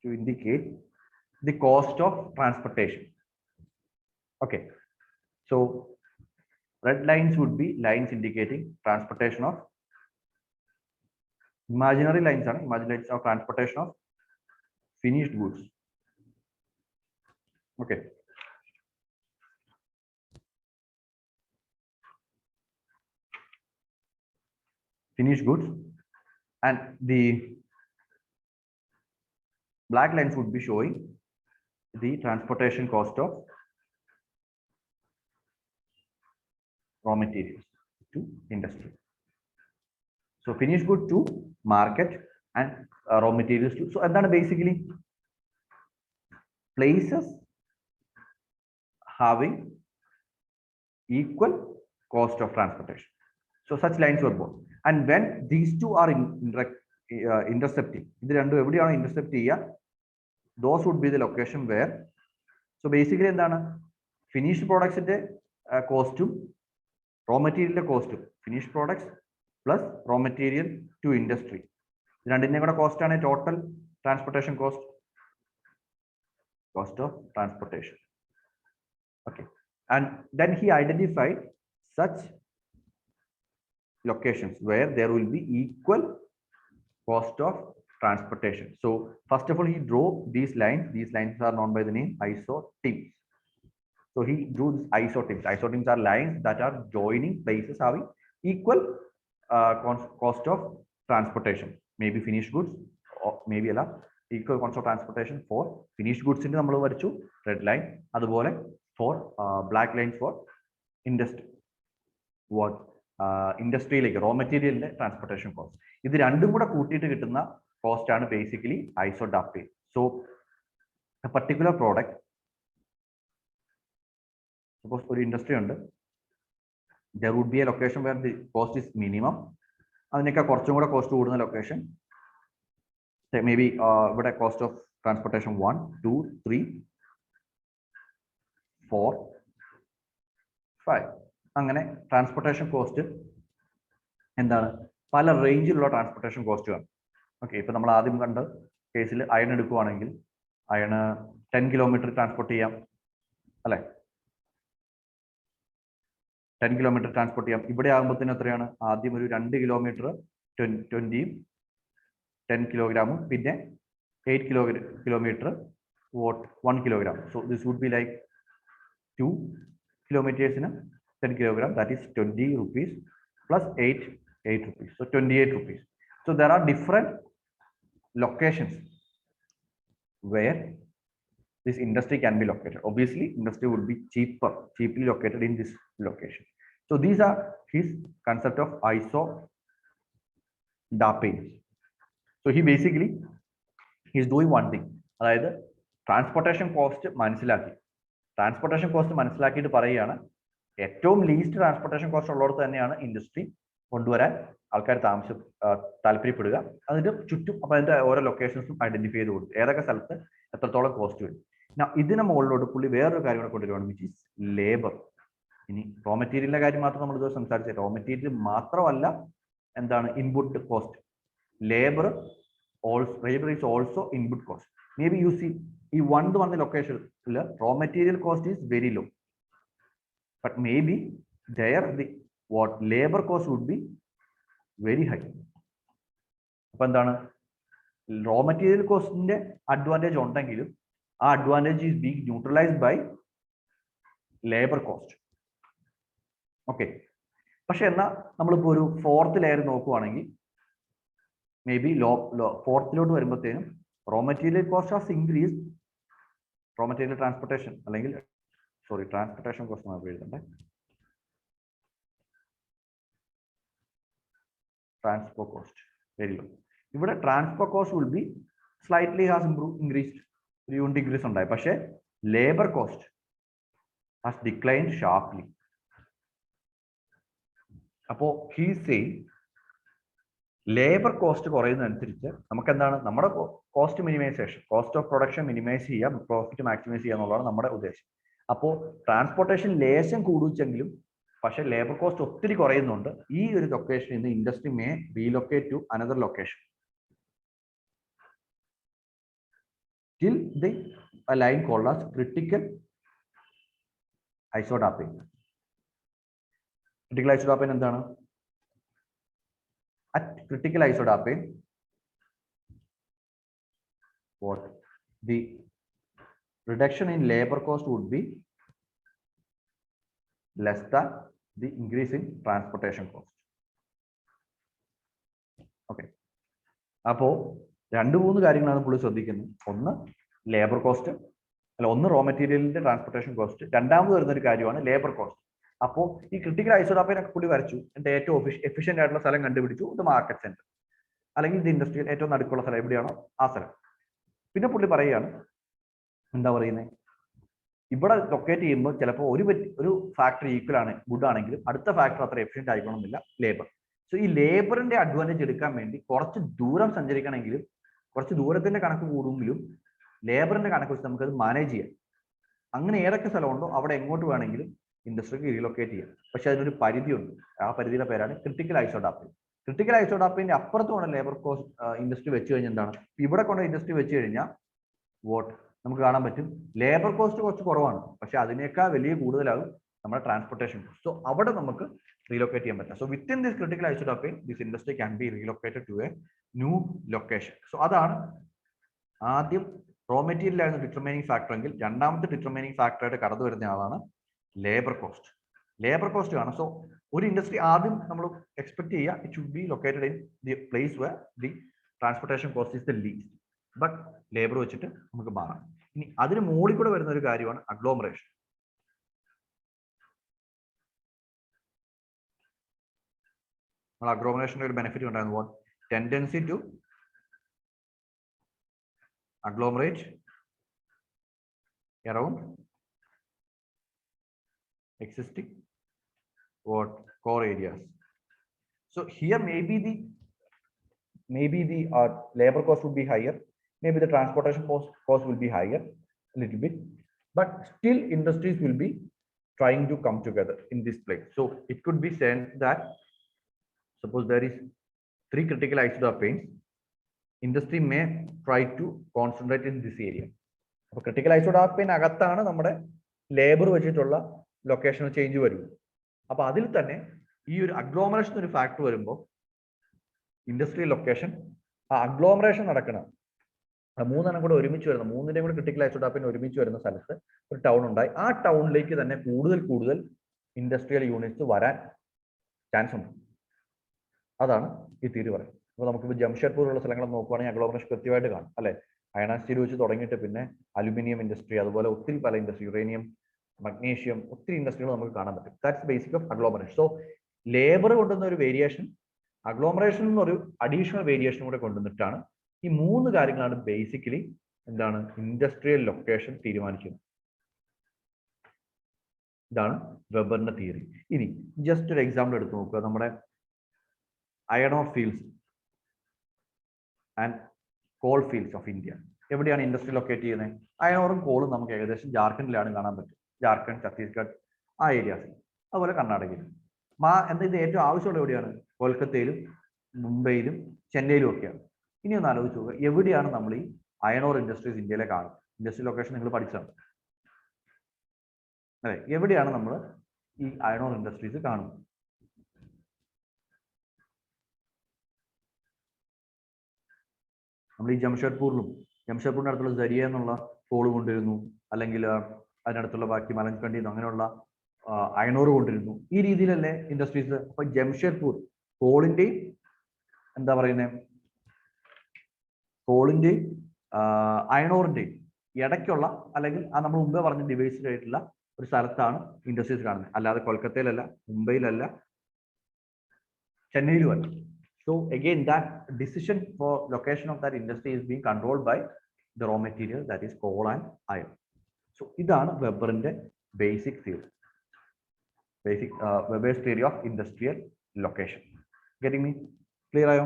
to indicate the cost of transportation. Okay, so red lines would be lines indicating transportation of, imaginary lines are imaginary lines of transportation of finished goods. Okay, finished goods, and the black lines would be showing the transportation cost of raw materials to industry. So finished good to market and raw materials to. So that basically places having equal cost of transportation. So such lines were born. And when these two are intercepting, intercept here, those would be the location where, so basically finished products cost, raw material cost, finished products plus raw material to industry. Cost and total transportation cost of transportation. Okay, and then he identified such locations where there will be equal cost of transportation. So first of all, he drew these lines. These lines are known by the name isoteams. So he drew these isoteams. Isoteams are lines that are joining places having equal cost of transportation. Maybe finished goods, or maybe equal cost of transportation for finished goods in the red line. Otherwise, for black lines for industry. What industry like raw material transportation cost. This രണ്ടും കൂടെ കൂട്ടിയിട്ട് കിട്ടുന്ന cost ആണ് basically isodumping. So a particular product, suppose ഒരു industry ഉണ്ട്, there would be a location where the cost is minimum. അതിനേക്കാൾ കുറച്ചും കൂടെ cost കൂടുന്ന location, maybe ഇവിടെ cost of transportation 1, 2, 3, 4, 5. അങ്ങനെ ട്രാൻസ്പോർട്ടേഷൻ കോസ്റ്റ് എന്താണ് പല റേഞ്ചിലുള്ള ട്രാൻസ്പോർട്ടേഷൻ കോസ്റ്റ് ആണ്. ഓക്കെ, ഇപ്പൊ നമ്മൾ ആദ്യം കണ്ട കേസിൽ അയൺ എടുക്കുവാണെങ്കിൽ അയണ് 10 കിലോമീറ്റർ ട്രാൻസ്പോർട്ട് ചെയ്യാം അല്ലെ, 10 കിലോമീറ്റർ ട്രാൻസ്പോർട്ട് ചെയ്യാം. ഇവിടെ ആകുമ്പോഴത്തേനും എത്രയാണ്, ആദ്യം ഒരു 2 കിലോമീറ്റർ 20 10 കിലോഗ്രാമും പിന്നെ 8 കിലോമീറ്റർ 1 കിലോഗ്രാം. So this would be like 2 കിലോമീറ്റേഴ്സിന് 10 kilogram, that is 20 rupees plus 8 rupees, so 28 rupees. So there are different locations where this industry can be located. Obviously industry would be cheaply located in this location. So these are his concept of isodumping. So he basically is doing one thing, അതായത് transportation cost മനസ്സിലാക്കിയിട്ട് പറയുകയാണ് ഏറ്റവും least transportation cost ഉള്ളിടത്ത് തന്നെയാണ് industry കൊണ്ടുവരാൻ ആൾക്കാർ താല്പര്യപ്പെടുക. അതിന്റെ ചുറ്റും അപ്പൊ അതിന്റെ ഓരോ ലൊക്കേഷൻസും ഐഡന്റിഫൈ ചെയ്ത് കൊടുത്തു ഏതൊക്കെ സ്ഥലത്ത് എത്രത്തോളം കോസ്റ്റ് വരും. ഇതിന് മുകളിലോട്ട് പുള്ളി വേറൊരു കാര്യം കൂടെ കൊണ്ടുവരുവാണ്, വിച്ച് ഈസ് ലേബർ. ഇനി റോ മെറ്റീരിയലിന്റെ കാര്യം മാത്രം നമ്മൾ ഇതുവരെ സംസാരിച്ചത്, റോ മെറ്റീരിയൽ മാത്രമല്ല എന്താണ് input cost. Labour is also input cost. May be you see ഈ വന്ന ലൊക്കേഷനിൽ raw material cost is very low, but maybe there the labor cost would be very high. അപ്പൊ എന്താണ് റോ മെറ്റീരിയൽ കോസ്റ്റിന്റെ അഡ്വാൻറ്റേജ് ഉണ്ടെങ്കിലും ആ advantage is being neutralized by labour cost. Okay, പക്ഷെ എന്നാൽ നമ്മളിപ്പോ ഒരു ഫോർത്ത് ലെയർ നോക്കുവാണെങ്കിൽ മേ ബി ഫോർത്തിലോട്ട് വരുമ്പോഴത്തേനും raw material cost has increased. Raw material transportation അല്ലെങ്കിൽ transportation cost transport cost very low. ഇവിടെ transport cost will be slightly has increased, unit increase ഉണ്ടായി, പക്ഷേ labor cost has declined sharply. അപ്പോ he say labour cost കുറയുന്നതനുസരിച്ച് നമുക്ക് എന്താണ് നമ്മുടെ cost minimization, cost of production minimize ചെയ്യുക, പ്രോഫിറ്റ് മാക്സിമൈസ് ചെയ്യുക എന്നുള്ളതാണ് നമ്മുടെ ഉദ്ദേശം. അപ്പോൾ ട്രാൻസ്പോർട്ടേഷൻ ലേശം കൂടുവെച്ചെങ്കിലും പക്ഷേ ലേബർ കോസ്റ്റ് ഒത്തിരി കുറയുന്നുണ്ട്. ഈ ഒരു ലൊക്കേഷനിൽ നിന്ന് industry may relocate to another location till the line called as critical isodapane. Critical isodapane എന്താണ്? At critical isodumping, what the reduction in labor cost would be less than the increase in transportation cost. Okay, അപ്പോ 2-3 കാര്യങ്ങളാണ് പുള്ളി ശ്രദ്ധിക്കുന്നത്. ഒന്ന് labour cost, ഒന്ന് raw മെറ്റീരിയലിന്റെ transportation cost, രണ്ടാമത് വരുന്ന ഒരു കാര്യമാണ് ലേബർ കോസ്റ്റ്. അപ്പോൾ ഈ ക്രിട്ടിക്കൽ ഐസോഡാപ്പിനൊക്കെ പുള്ളി വരച്ചു, എന്റെ ഏറ്റവും എഫിഷ്യന്റ് ആയിട്ടുള്ള സ്ഥലം കണ്ടുപിടിച്ചു, ഇത് മാർക്കറ്റ് സെന്റർ അല്ലെങ്കിൽ ഇത് ഇൻഡസ്ട്രിയിൽ ഏറ്റവും നടുക്കുള്ള സ്ഥലം എവിടെയാണോ ആ സ്ഥലം. പിന്നെ പുള്ളി പറയുകയാണ്, എന്താ പറയുന്നത്, ഇവിടെ ലൊക്കേറ്റ് ചെയ്യുമ്പോൾ ചിലപ്പോൾ ഒരു ഫാക്ടറി ഈക്വൽ ആണ് ഗുഡ് ആണെങ്കിലും അടുത്ത ഫാക്ടറി അത്ര എഫിഷ്യന്റ് ആയിക്കണമെന്നില്ല ലേബർ. സോ ഈ ലേബറിന്റെ അഡ്വാൻറ്റേജ് എടുക്കാൻ വേണ്ടി കുറച്ച് ദൂരം സഞ്ചരിക്കണമെങ്കിലും കുറച്ച് ദൂരത്തിന്റെ കണക്ക് കൂടുമെങ്കിലും ലേബറിന്റെ കണക്ക് വെച്ച് നമുക്കത് മാനേജ് ചെയ്യാം. അങ്ങനെ ഏതൊക്കെ സ്ഥലമുണ്ടോ അവിടെ എങ്ങോട്ട് വേണമെങ്കിലും ഇൻഡസ്ട്രിക്ക് റീലൊക്കേറ്റ് ചെയ്യാം. പക്ഷെ അതിനൊരു പരിധിയുണ്ട്. ആ പരിധിയുടെ പേരാണ് ക്രിട്ടിക്കൽ ഐസോഡാപ്പിംഗ്. ക്രിട്ടിക്കൽ ഐസോഡാപ്പിന്റെ അപ്പുറത്ത് കൊണ്ട് ലേബർ കോസ്റ്റ് ഇൻഡസ്ട്രി വെച്ച് കഴിഞ്ഞാൽ എന്താണ്, ഇവിടെ കൊണ്ട് ഇൻഡസ്ട്രി വെച്ച് കഴിഞ്ഞാൽ നമുക്ക് കാണാൻ പറ്റും ലേബർ കോസ്റ്റ് കുറച്ച് കുറവാണ്, പക്ഷെ അതിനേക്കാൾ വലിയ കൂടുതലാകും നമ്മുടെ ട്രാൻസ്പോർട്ടേഷൻ. സോ അവിടെ നമുക്ക് റീലൊക്കേറ്റ് ചെയ്യാൻ പറ്റില്ല. So within this critical isodapane this industry can be relocated to a new location. So അതാണ് ആദ്യം റോ മെറ്റീരിയൽ ആയിരുന്നു ഡിറ്റർമിനിങ് ഫാക്ടർ എങ്കിൽ രണ്ടാമത്തെ ഡിറ്റർമിനിങ് ഫാക്ടറായിട്ട് കടന്നു വരുന്ന ആളാണ് ലേബർ കോസ്റ്റ്. ലേബർ കോസ്റ്റ് ആണ്. സോ ഒരു ഇൻഡസ്ട്രി ആദ്യം നമ്മൾ എക്സ്പെക്ട് ചെയ്യുക it should be located in the place where the transportation cost is the least, but labour വെച്ചിട്ട് നമുക്ക് മാറാം. ഇനി അതിന് മുകളിൽ കൂടെ വരുന്ന ഒരു കാര്യമാണ് അഗ്ലോമറേഷൻ. നമ്മൾ അഗ്ലോമറേഷന്റെ ഒരു ബെനിഫിറ്റ് ഉണ്ടായിരുന്നു, tendency to agglomerate around existing what core areas. So here maybe the labor cost would be higher, maybe the transportation cost will be higher a little bit, but still industries will be trying to come together in this place. So it could be said that suppose there is 3 critical isotopanes, industry may try to concentrate in this area. അപ്പോൾ critical ഐസോടോപ്പൈൻ അകത്താണ് നമ്മുടെ labour വെച്ചിട്ടുള്ള locational change വരും. അപ്പൊ അതിൽ തന്നെ ഈ ഒരു അഗ്ലോമറേഷൻ ഒരു ഫാക്ടർ വരുമ്പോൾ ഇൻഡസ്ട്രിയൽ ലൊക്കേഷൻ ആ അഗ്ലോമറേഷൻ നടക്കണം, മൂന്നെണ്ണം കൂടെ ഒരുമിച്ച് വരുന്ന മൂന്നിന്റെയും കൂടെ ക്രിട്ടിക്കൽ ഐസോടോപ്പൈൻ ഒരുമിച്ച് വരുന്ന സ്ഥലത്ത് ഒരു ടൗൺ ഉണ്ടായി. ആ ടൗണിലേക്ക് തന്നെ കൂടുതൽ ഇൻഡസ്ട്രിയൽ യൂണിറ്റ്സ് വരാൻ ചാൻസ് ഉണ്ട്. അതാണ് ഈ തിയറി പറയുന്നത്. അപ്പോൾ നമുക്കിപ്പോൾ ജംഷഡ്പൂർ ഉള്ള സ്ഥലങ്ങൾ നോക്കുവാണെങ്കിൽ അഗ്ലോമറേഷൻ കൃത്യമായിട്ട് കാണും അല്ലെ. അയൺ ആൻഡ് സ്റ്റീൽ വെച്ച് തുടങ്ങിയിട്ട് പിന്നെ അലുമിനിയം ഇൻഡസ്ട്രി, അതുപോലെ ഒത്തിരി പല ഇൻഡസ്ട്രി, യുറേനിയം, മഗ്നീഷ്യം, ഒത്തിരി ഇൻഡസ്ട്രികൾ നമുക്ക് കാണാൻ പറ്റും. That's basic of agglomeration. So labour കൊണ്ടുവന്ന ഒരു വേരിയേഷൻ, അഗ്ലോമറേഷൻ എന്നൊരു അഡീഷണൽ വേരിയേഷൻ കൂടെ കൊണ്ടുവന്നിട്ടാണ് ഈ 3 കാര്യങ്ങളാണ് ബേസിക്കലി എന്താണ് ഇൻഡസ്ട്രിയൽ ലൊക്കേഷൻ തീരുമാനിക്കുന്നത്. ഇതാണ് വെബറിന്റെ തിയറി. ഇനി ജസ്റ്റ് ഒരു എക്സാമ്പിൾ എടുത്ത് നോക്കുക. നമ്മുടെ iron or fields and call fields of India എവിടെയാണ് ഇൻഡസ്ട്രി ലൊക്കേറ്റ് ചെയ്യുന്നത്? അയണോറും കോളും നമുക്ക് ഏകദേശം ജാർഖണ്ഡിലാണ് കാണാൻ പറ്റും. ജാർഖണ്ഡ്, ഛത്തീസ്ഗഡ് ആ ഏരിയാസിൽ, അതുപോലെ കർണാടകയിലും. എന്താ ഇത് ഏറ്റവും ആവശ്യമുള്ള എവിടെയാണ്? കൊൽക്കത്തയിലും മുംബൈയിലും ചെന്നൈയിലും ഒക്കെയാണ്. ഇനി ഒന്ന് ആലോചിച്ച് നോക്കുക, എവിടെയാണ് നമ്മൾ ഈ അയണോർ ഇൻഡസ്ട്രീസ് ഇന്ത്യയിലെ കാണുന്നത്? ഇൻഡസ്ട്രി ലൊക്കേഷൻ നിങ്ങൾ പഠിച്ചാണ് അല്ലെ? എവിടെയാണ് നമ്മൾ ഈ അയണോർ ഇൻഡസ്ട്രീസ് കാണുന്നത്? നമ്മൾ ഈ ജംഷഡ്പൂരിന്റെ അടുത്തുള്ള സരിയ എന്നുള്ള കോള് കൊണ്ടിരുന്നു, അല്ലെങ്കിൽ അതിനടുത്തുള്ള ബാക്കി മലൻകണ്ടി അങ്ങനെയുള്ള അയണോർ കൊണ്ടിരുന്നു. ഈ രീതിയിലല്ലേ ഇൻഡസ്ട്രീസ്. അപ്പൊ ജംഷഡ്പൂർ കോളിന്റെയും എന്താ പറയുന്നത്, കോളിന്റെയും അയണോറിന്റെയും ഇടയ്ക്കുള്ള, അല്ലെങ്കിൽ നമ്മൾ മുമ്പേ പറഞ്ഞ ഡിവൈസ്ഡ് ആയിട്ടുള്ള ഒരു സ്ഥലത്താണ് ഇൻഡസ്ട്രീസ് കാണുന്നത്. അല്ലാതെ കൊൽക്കത്തയിലല്ല, മുംബൈയിലല്ല, ചെന്നൈയിലും അല്ല. So again, that decision for location of that industry is being controlled by the raw material, that is coal and iron. So idana Weber's basic theory, Weber's theory of industrial location. Getting me? Clear ayo?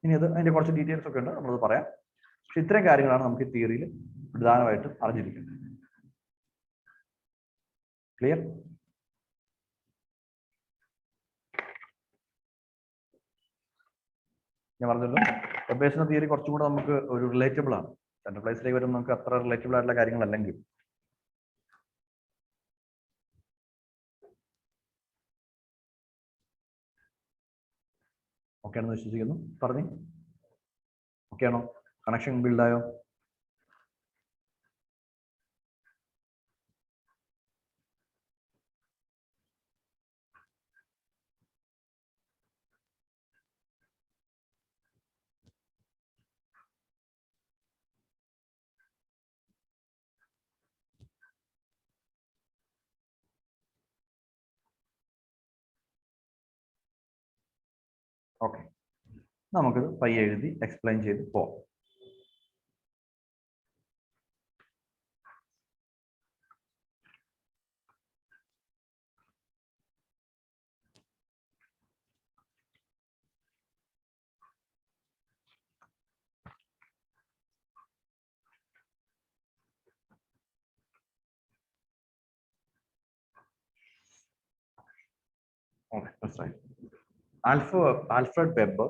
ഇനി അത് അതിന്റെ കുറച്ച് details ഒക്കെ ഉണ്ട്, നമ്മളത് പറയാം. പക്ഷെ ഇത്രയും കാര്യങ്ങളാണ് നമുക്ക് തിയറിയിൽ പ്രധാനമായിട്ടും അറിഞ്ഞിരിക്കുന്നത്. ക്ലിയർ? ഞാൻ പറഞ്ഞല്ലോ, വെബേഴ്സിന്റെ തിയറി കുറച്ചും കൂടെ നമുക്ക് ഒരു റിലേറ്റബിൾ ആണ്. സെൻട്രൽ പ്ലേസിലേക്ക് വരുമ്പോൾ നമുക്ക് അത്ര റിലേറ്റബിൾ ആയിട്ടുള്ള കാര്യങ്ങളല്ലെങ്കിൽ ഓക്കെ ആണെന്ന് വിശ്വസിക്കുന്നു. പറഞ്ഞു ഓക്കെ ആണോ? കണക്ഷൻ ബിൽഡായോ? ഓക്കെ, നമുക്കിത് പയ്യെ എഴുതി എക്സ്പ്ലെയിൻ ചെയ്ത് പോകാം. Okay, that's right. Alfred Weber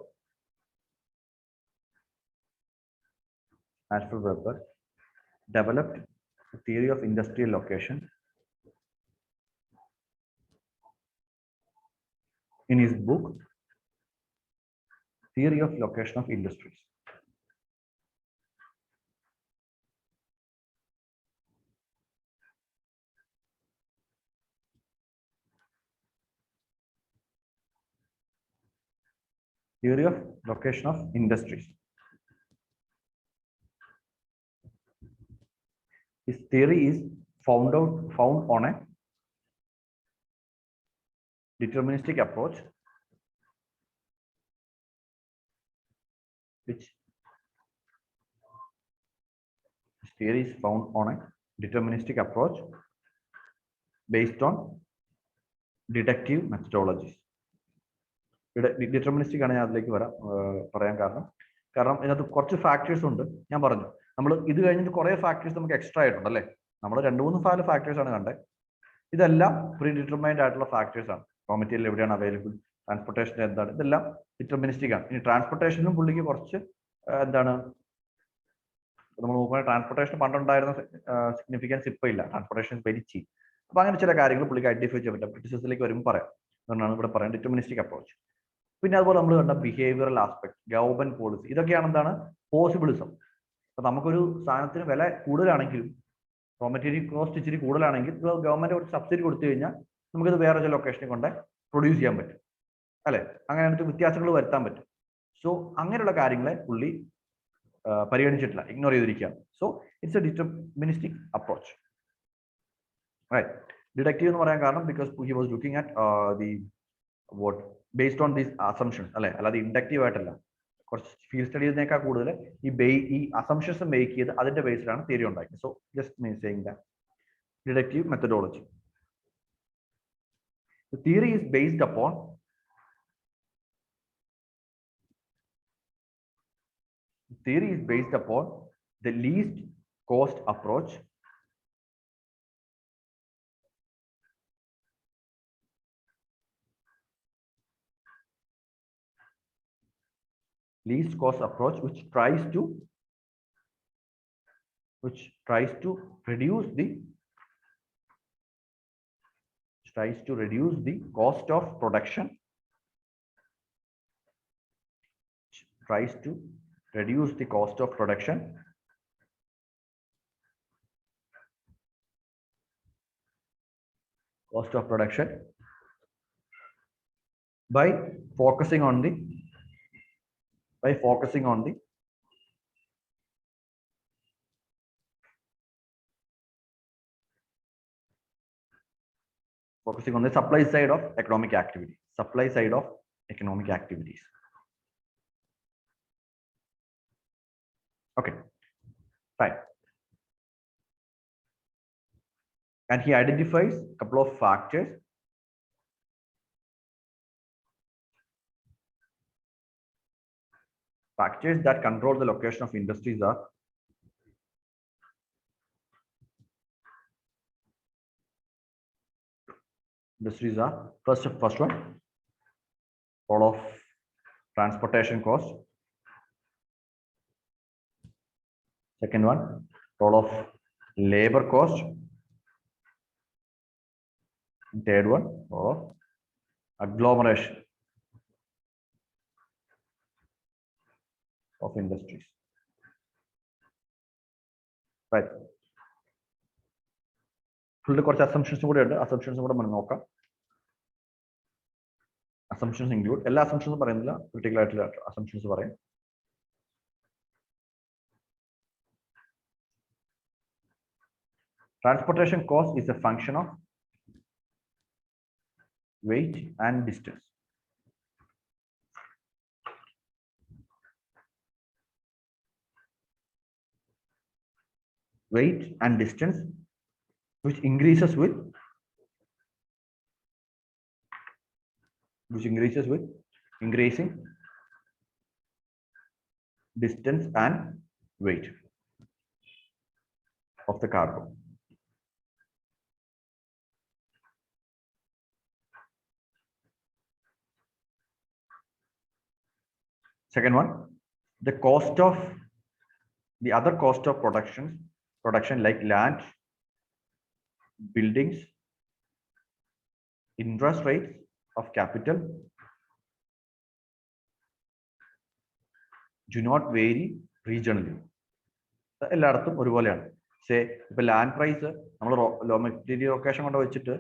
developed a theory of industrial location in his book Theory of Location of Industries. Theory of Location of Industries. His theory is found on a deterministic approach, which his theory is found on a deterministic approach based on deductive methodologies. Deterministic ആണ് ഞാൻ അതിലേക്ക് പറയാൻ കാരണം ഇതിനകത്ത് കുറച്ച് factors ഉണ്ട്. ഞാൻ പറഞ്ഞു നമ്മൾ ഇത് കഴിഞ്ഞിട്ട് കുറെ ഫാക്ടേഴ്സ് നമുക്ക് എക്സ്ട്രാ ആയിട്ടുണ്ട് അല്ലേ. നമ്മൾ 2-3 ഫാക്ടേഴ്സ് ആണ് കണ്ടത്. ഇതെല്ലാം പ്രീ ഡിറ്റർമൈൻഡ് ആയിട്ടുള്ള ഫാക്ടേഴ്സ് ആണ്. റോ മെറ്റീരിയൽ എവിടെയാണ് അവൈലബിൾ, ട്രാൻസ്പോർട്ടേഷൻ എന്താണ്, ഇതെല്ലാം ഡിറ്റർമിനിസ്റ്റിക് ആണ്. ഇനി ട്രാൻസ്പോർട്ടേഷനും പുള്ളിക്ക് കുറച്ച് എന്താണ് നമ്മൾ നോക്കുകയാണെങ്കിൽ ട്രാൻസ്പോർട്ടേഷൻ പണ്ടുണ്ടായിരുന്ന സിഗ്നിഫിക്കൻസ് ഇപ്പൊ ഇല്ല. Transportation very cheap. അപ്പൊ അങ്ങനെ ചില കാര്യങ്ങൾ പുള്ളിക്ക് ഐഡന്റിഫൈ ചെയ്യാൻ പറ്റും. ക്രിറ്റിസിസത്തിലേക്ക് വരുമ്പോൾ പറയാം. അതുകൊണ്ടാണ് ഇവിടെ പറയാൻ ഡിറ്റർമിനിസ്റ്റിക് അപ്രോച്ച്. പിന്നെ അതുപോലെ നമ്മൾ കണ്ട ബിഹേവിയറൽ ആസ്പെക്ട്, ഗവൺമെന്റ് പോളിസി, ഇതൊക്കെയാണ് എന്താണ് പോസിബിളിസം. അപ്പൊ നമുക്കൊരു സാധനത്തിന് വില കൂടുതലാണെങ്കിലും റോ മെറ്റീരിയൽ കോസ്റ്റ് ഇച്ചിരി കൂടുതലാണെങ്കിൽ ഗവൺമെന്റ് ഒരു സബ്സിഡി കൊടുത്തു കഴിഞ്ഞാൽ നമുക്കിത് വേറെ ചില ലൊക്കേഷനിൽ കൊണ്ട് പ്രൊഡ്യൂസ് ചെയ്യാൻ പറ്റും അല്ലെ. അങ്ങനെ അതിനകത്ത് വ്യത്യാസങ്ങൾ വരുത്താൻ പറ്റും. സോ അങ്ങനെയുള്ള കാര്യങ്ങളെ പുള്ളി പരിഗണിച്ചിട്ടില്ല, ഇഗ്നോർ ചെയ്തിരിക്കുകയാണ്. So it's a deterministic approach. Right. Deductive എന്ന് പറയാൻ കാരണം because he was looking at the what based on these assumptions അല്ലെ, അല്ലാതെ ഇൻഡക്റ്റീവ് ആയിട്ടല്ല. കുറച്ച് ഫീൽഡ് സ്റ്റഡീസിനേക്കാൾ കൂടുതൽ ഈ അസംഷൻസ് മേക്ക് ചെയ്ത് അതിന്റെ ബേസിലാണ് തിയറി ഉണ്ടാക്കിയത്. So just saying that deductive methodology. The theory is based upon the least cost approach which tries to reduce the cost of production, by focusing on the supply side of economic activity. Okay, fine. And he identifies a couple of factors that control the location of industries are first one, role of transportation cost. Second one, role of labor cost. Third one, role of agglomeration of industries. Right. കുറച്ച് assumptions കൂടെ ഉണ്ട്. Assumptions കൂടെ നമ്മൾ നോക്കാം. Assumptions include, എല്ലാ അസംഷൻസും പറയുന്നില്ല, critical ആയിട്ടുള്ള assumptions പറയും. Transportation cost is a function of weight and distance. Weight and distance, which increases with increasing distance and weight of the cargo. Second one, the other cost of production like land, buildings, interest rates of capital, do not vary regionally. എല്ലായിടത്തും ഒരുപോലെയാണ്. Say ഇപ്പൊ land price നമ്മൾ law material location കൊണ്ട് വെച്ചിട്ട്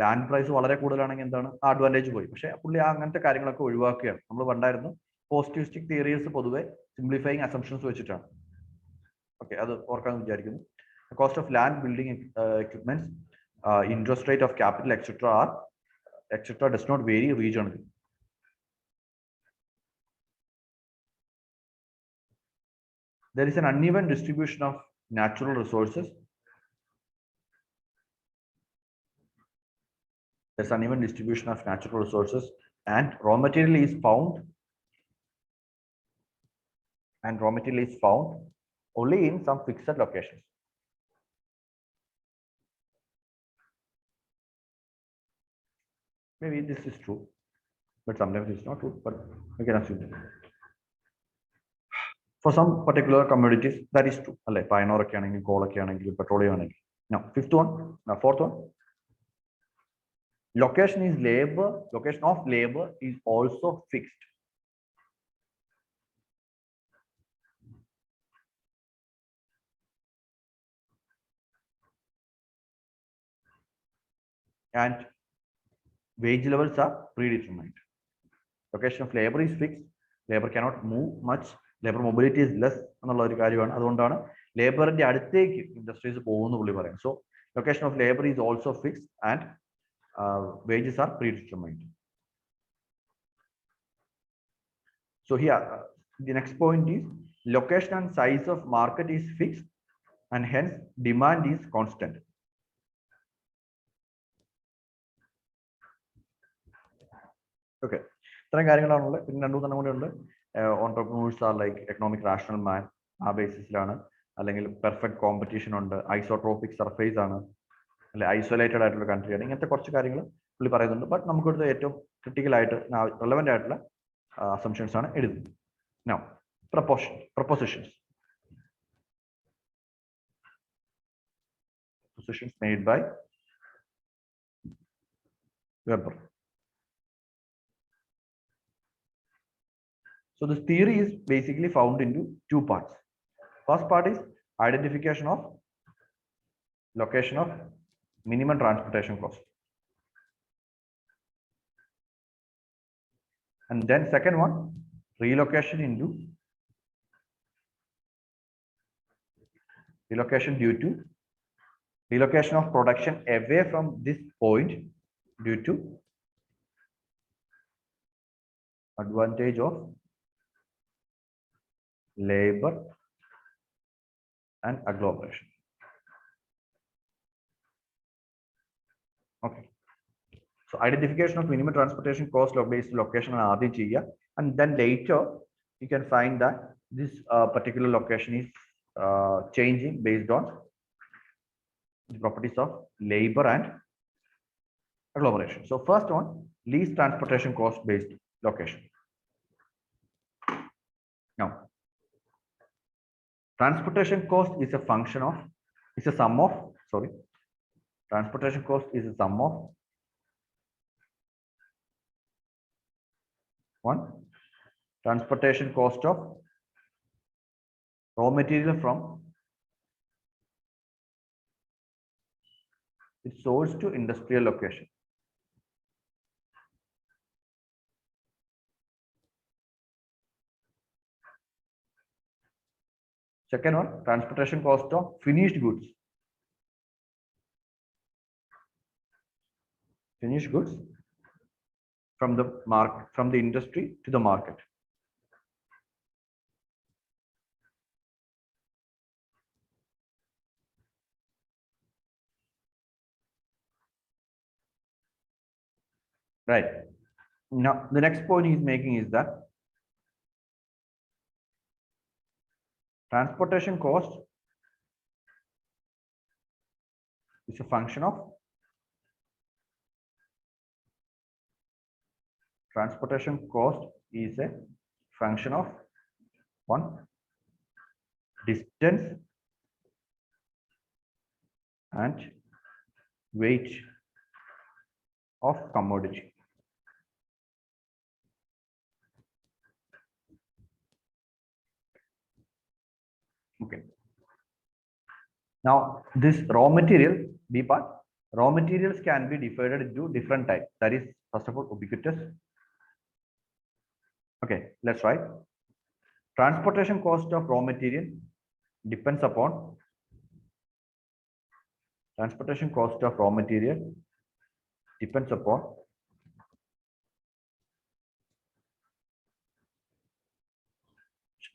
land price വളരെ കൂടുതലാണെങ്കിൽ എന്താണ് ആ അഡ്വാൻറ്റേജ് പോയി. പക്ഷെ പുള്ളി അങ്ങനത്തെ കാര്യങ്ങളൊക്കെ ഒഴിവാക്കുകയാണ്. നമ്മൾ പണ്ടായിരുന്നു പോസിറ്റിവിസ്റ്റിക് തിയറീസ് പൊതുവെ സിംപ്ലിഫൈങ് അസംഷൻസ് വെച്ചിട്ടാണ്. ഓക്കെ, അത് ഓർക്കാൻ വിചാരിക്കുന്നു. Cost of land, building equipments, interest rate of capital, etc. does not vary regionally. There is an uneven distribution of natural resources. There's uneven distribution of natural resources, and raw material is found only in some fixed locations. Maybe this is true, but sometimes it's not true, but we can assume it. For some particular commodities, that is true. Like iron ore, coal, petroleum. Now, fourth one. Location of labor is also fixed. And wage levels are predetermined. Location of labor is fixed. Labor cannot move much. Labor mobility is less. അതുകൊണ്ടാണ് ലേബറിന്റെ അടുത്തേക്ക് industries പോകുന്നു പുള്ളി പറയും. So location of labor is also fixed and wages are predetermined. So here the next point is location and size of market is fixed and hence demand is constant. Okay, ഇത്രയും കാര്യങ്ങളാണുള്ളത്. പിന്നെ രണ്ടു തന്നെ കൂടെ ഉണ്ട്. Entrepreneurs are like economic rational man, ആ ബേസിസിലാണ്. അല്ലെങ്കിൽ perfect competition ഉണ്ട്, isotropic surface ആണ്, അല്ലെ ഐസൊലേറ്റഡ് ആയിട്ടുള്ള കൺട്രി ആണ്. ഇങ്ങനത്തെ കുറച്ച് കാര്യങ്ങൾ പുള്ളി പറയുന്നുണ്ട്. ബട്ട് നമുക്കിവിടുത്തെ ഏറ്റവും ക്രിട്ടിക്കൽ ആയിട്ട് റെലവെന്റ് ആയിട്ടുള്ള അസംഷൻസ് ആണ് എഴുതുന്നത്. Now, propositions made by Weber. So this theory is basically found into two parts. First part is identification of location of minimum transportation cost. And then second one, relocation due to relocation of production away from this point due to advantage of labor and agglomeration. Okay, so identification of minimum transportation cost based location and then later you can find that this particular location is changing based on the properties of labor and agglomeration. So first one, least transportation cost based location. Now, transportation cost is a function of, transportation cost is a sum of one, transportation cost of raw material from its source to industrial location. Second one, transportation cost of finished goods. From the industry to the market. Right. Now, the next point he's making is that transportation cost is a function of one, distance and weight of commodity. Now, this raw material, B part, raw materials can be divided into different types. That is, first of all, ubiquitous. Okay, let's write. Transportation cost of raw material depends upon transportation cost of raw material depends upon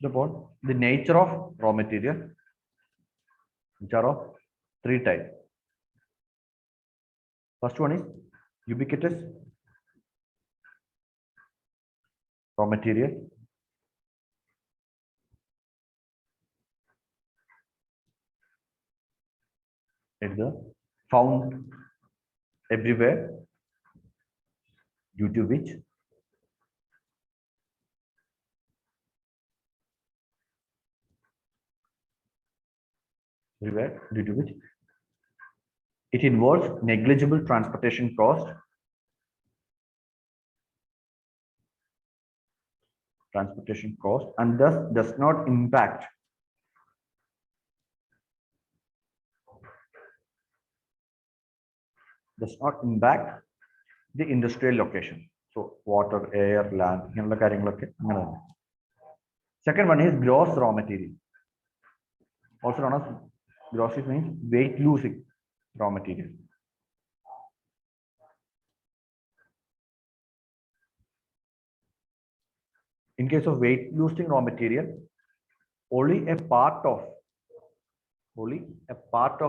the nature of raw material, which are of three types. First one is ubiquitous raw material. It's found everywhere, due to which it involves negligible transportation cost, and thus does not impact the industrial location. So water, air, land, second one is gross raw material. Also known as gross means weight losing raw material. In case of weight losing raw material, only a part of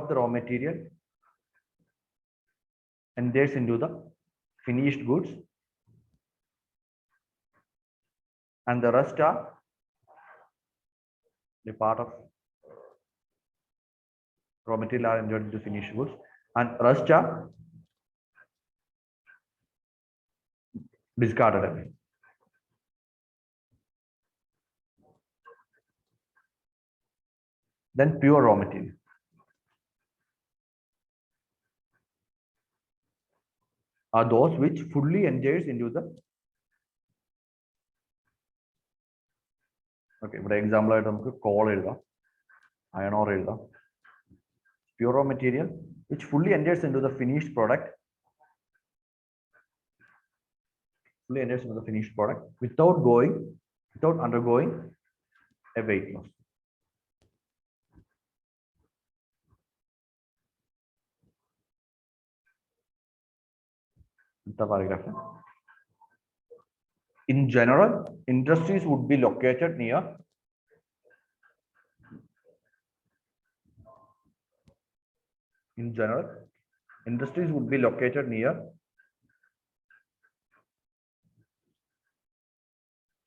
the raw material enters into the finished goods, and the rest are the part of raw material are entered into finished goods, and rest are discarded away. Then pure raw material. Are those which fully enters into the for example, coal, iron ore, pure raw material which fully enters into the finished product, without undergoing a weight loss. In general, industries would be located near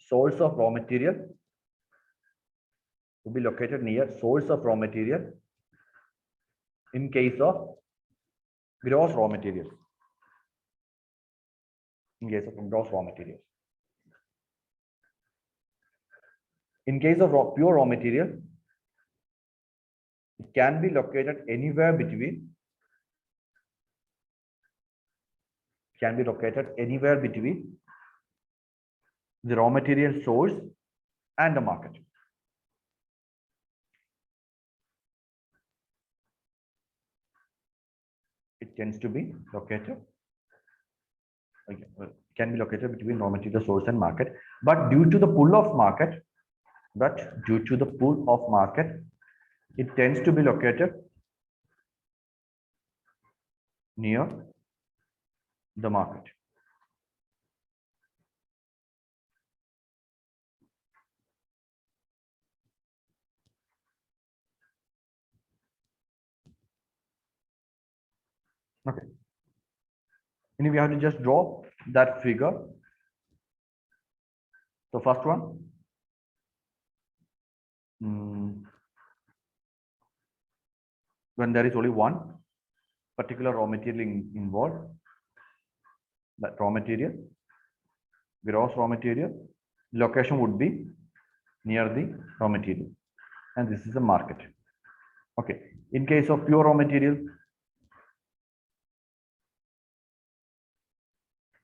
source of raw material, in case of gross raw materials. In case of pure raw material, it can be located anywhere between the raw material source and the market. It tends to be located, can be located between raw material source and market, but due to the pull of market, it tends to be located near the market. Okay. And we have to just draw that figure. So first one, when there is only one particular raw material involved, that raw material, gross raw material, location would be near the raw material, and this is the market. Okay. In case of pure raw material,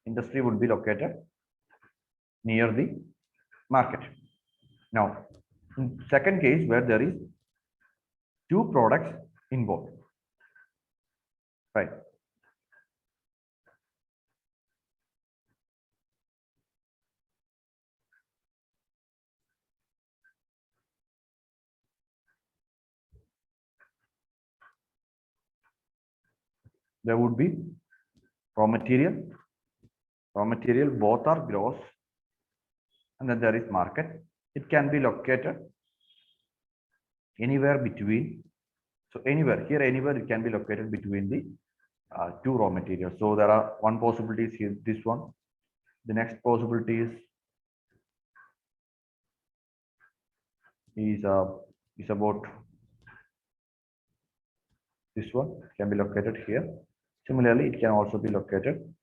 industry would be located near the market. Now, in second case, where there is two products involved. Right. There would be raw material. Raw material, both are gross, and then there is market. It can be located anywhere between. So anywhere here, anywhere it can be located between the two raw materials. So there are one possibility is here, this one. The next possibility is about this one. It can be located here. Similarly, it can also be located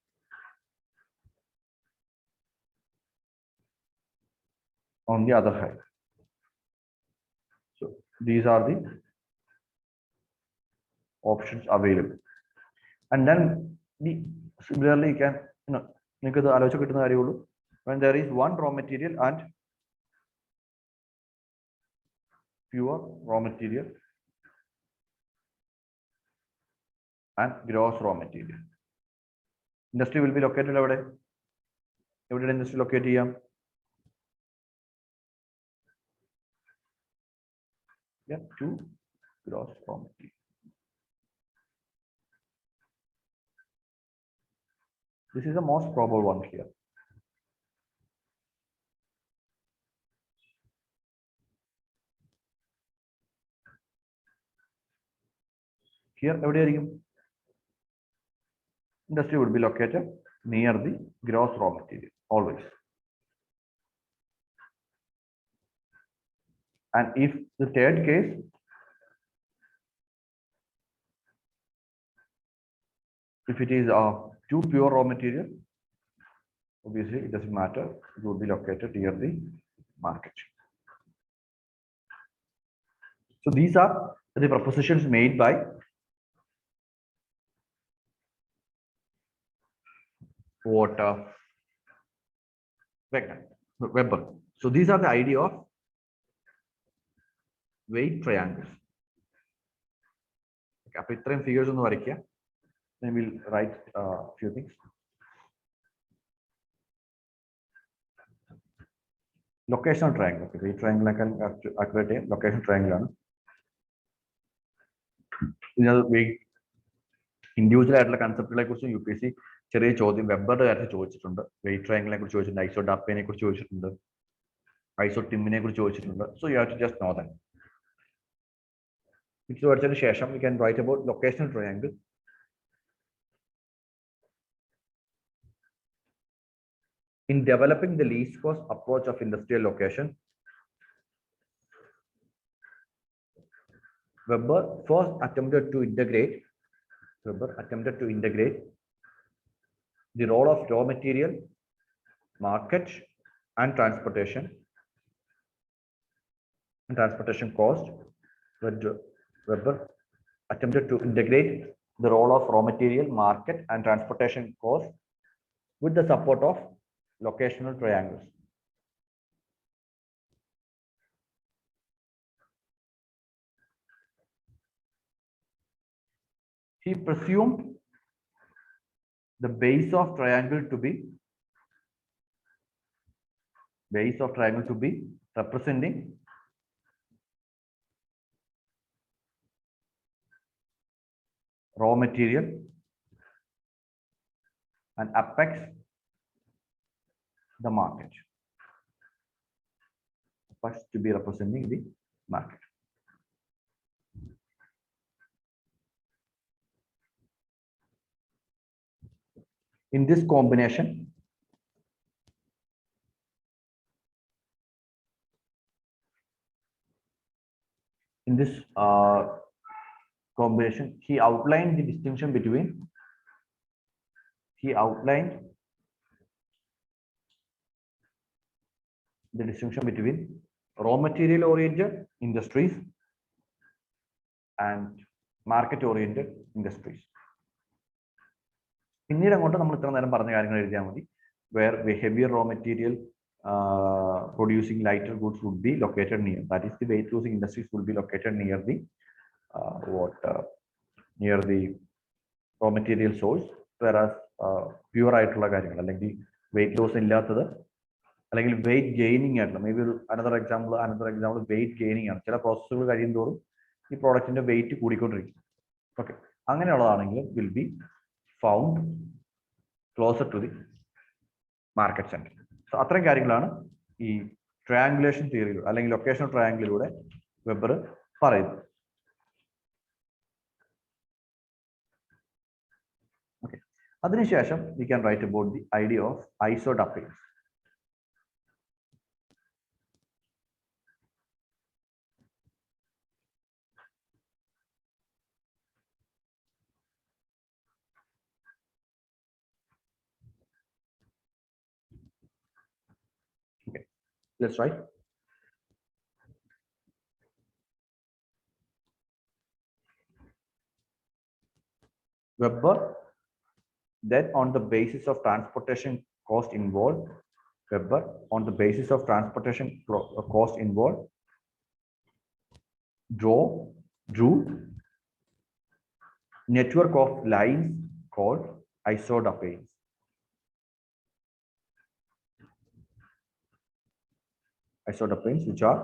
on the other side. So these are the options available. And then similarly, you can, when there is one raw material and pure raw material and gross raw material. Industry will be located over. Where did industry locate here? Yeah, two gross raw material. This is the most probable one here. Here, industry would be located near the gross raw material, always. And if the third case, if it is two pure raw material, obviously it doesn't matter, it would be located near the market. So these are the propositions made by Weber. So these are the idea of weight triangles. Okay, figures on the then we'll write a few things. Locational triangle. Okay, weight triangle accurate location triangle. Individual concept like UPSC ചെറിയ ചോദ്യം വെബറുടെ കാര്യത്തിൽ ചോദിച്ചിട്ടുണ്ട്, wait ട്രയാങ്കിളിനെ കുറിച്ച് ചോദിച്ചിട്ടുണ്ട്, ഐസോഡാപ്പേനെ കുറിച്ച് ചോദിച്ചിട്ടുണ്ട്, ഐസോട്ടിമിനെ കുറിച്ച് ചോദിച്ചിട്ടുണ്ട്. So you have to just know that. ഇത് പഠിച്ചതിന് ശേഷം we can write about locational triangle. In developing the least cost approach of industrial location, Weber first attempted to integrate the role of raw material, market, and transportation cost. Weber attempted to integrate the role of raw material, market, and transportation cost with the support of locational triangles. He presumed the base of triangle to be representing raw material and apex the market. Apex to be representing the market. In this combination, he outlined the distinction between raw material oriented industries and market oriented industries. പിന്നീട് അങ്ങോട്ട് നമ്മൾ ഇത്ര നേരം പറഞ്ഞ കാര്യങ്ങൾ എഴുതിയാൽ മതി. Where heavier raw material producing lighter goods would be located near, that is the weight losing industries would be located near the near the raw material source, whereas pure ആയിട്ടുള്ള കാര്യങ്ങൾ അല്ലെങ്കിൽ weight loss ഇല്ലാത്തത് അല്ലെങ്കിൽ weight gaining ആയിട്ടുള്ള maybe another example weight gaining ആണ്. ചില പ്രോസസ്സുകൾ കഴിയുന്തോറും ഈ പ്രോഡക്റ്റിന്റെ വെയിറ്റ് കൂടിക്കൊണ്ടിരിക്കും. ഓക്കെ, അങ്ങനെയുള്ളതാണെങ്കിൽ will be found closer to the market center. So അത്രയും കാര്യങ്ങളാണ് ഈ ട്രയാങ്കുലേഷൻ തിയറിയിലൂടെ അല്ലെങ്കിൽ ലൊക്കേഷണൽ ട്രയാങ്കിളിലൂടെ വെബർ പറയുന്നത്. ഓക്കെ, അതിനുശേഷം we can write about the idea of isodapase. Okay, let's write. Weber then on the basis of transportation cost involved, Weber on the basis of transportation cost involved drew network of lines called isodapanes. Isodapanes, which are